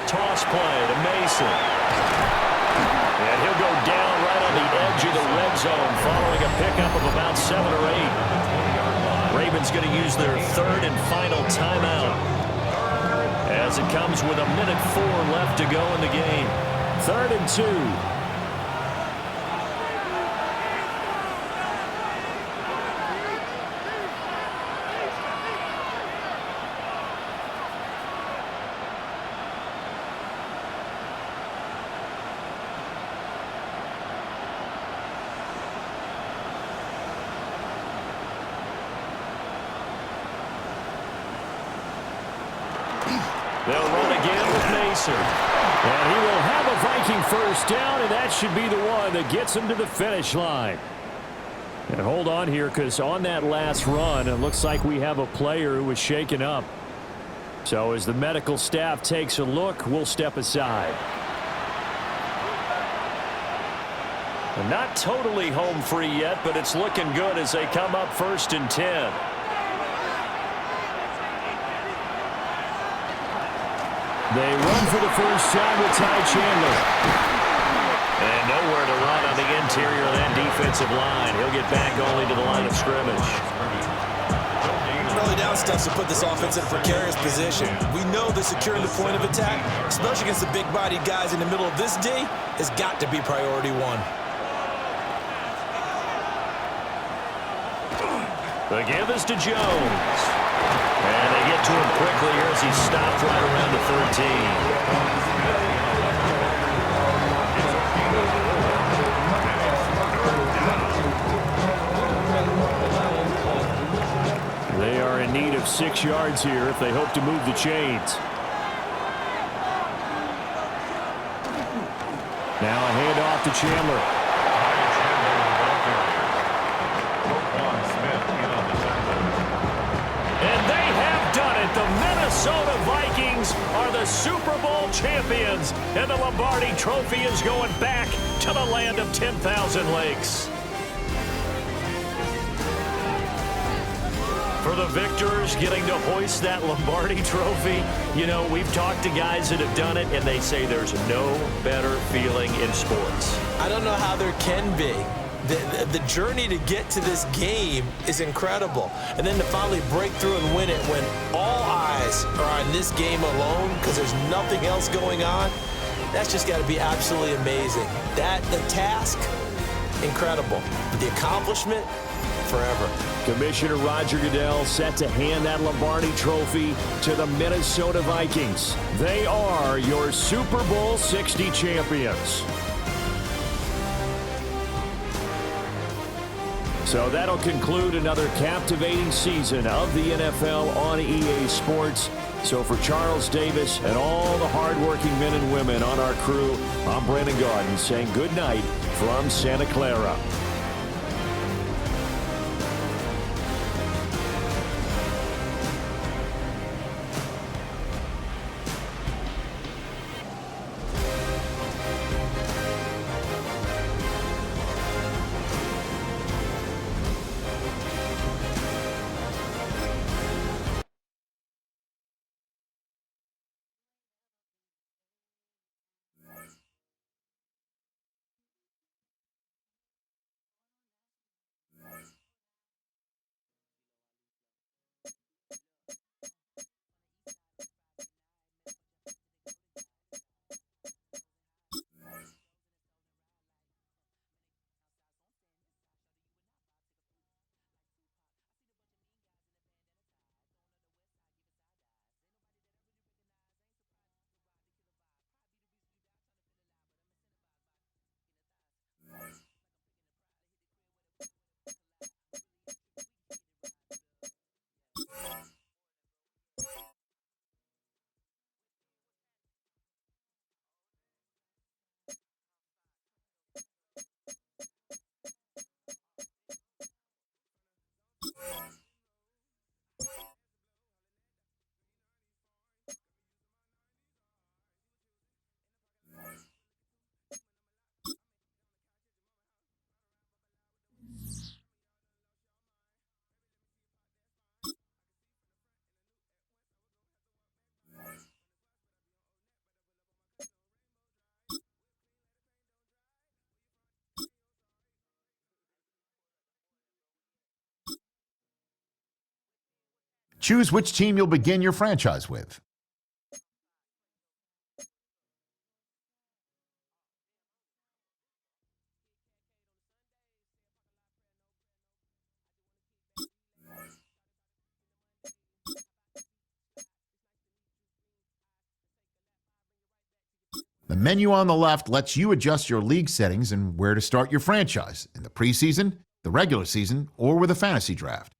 Toss play to Mason. And he'll go down right on the edge of the red zone following a pickup of about 7 or 8. Ravens going to use their 3rd and final timeout as it comes with 1:04 left to go in the game. 3rd and 2. They'll run again with Mason. And he will have a Viking 1st down, and that should be the one that gets him to the finish line. And hold on here, because on that last run, it looks like we have a player who was shaken up. So as the medical staff takes a look, we'll step aside. And not totally home free yet, but it's looking good as they come up 1st and 10. They run for the first time with Ty Chandler. And nowhere to run on the interior of that defensive line. He'll get back only to the line of scrimmage. Early down stuff to put this offense in a precarious position. We know that securing the point of attack, especially against the big-bodied guys in the middle of this D, has got to be priority 1. The give is to Jones. And they get to him quickly here as he stopped right around the 13. They are in need of 6 yards here if they hope to move the chains. Now a handoff to Chandler. The Minnesota Vikings are the Super Bowl champions, and the Lombardi Trophy is going back to the land of 10,000 lakes. For the victors getting to hoist that Lombardi trophy, you know, we've talked to guys that have done it, and they say there's no better feeling in sports. I don't know how there can be. The journey to get to this game is incredible. And then to finally break through and win it when all eyes are on this game alone because there's nothing else going on, that's just got to be absolutely amazing. The task, incredible. But the accomplishment, forever. Commissioner Roger Goodell set to hand that Lombardi trophy to the Minnesota Vikings. They are your Super Bowl 60 champions. So that'll conclude another captivating season of the NFL on EA Sports. So for Charles Davis and all the hardworking men and women on our crew, I'm Brandon Gaudin saying good night from Santa Clara. Choose which team you'll begin your franchise with. The menu on the left lets you adjust your league settings and where to start your franchise in the preseason, the regular season, or with a fantasy draft.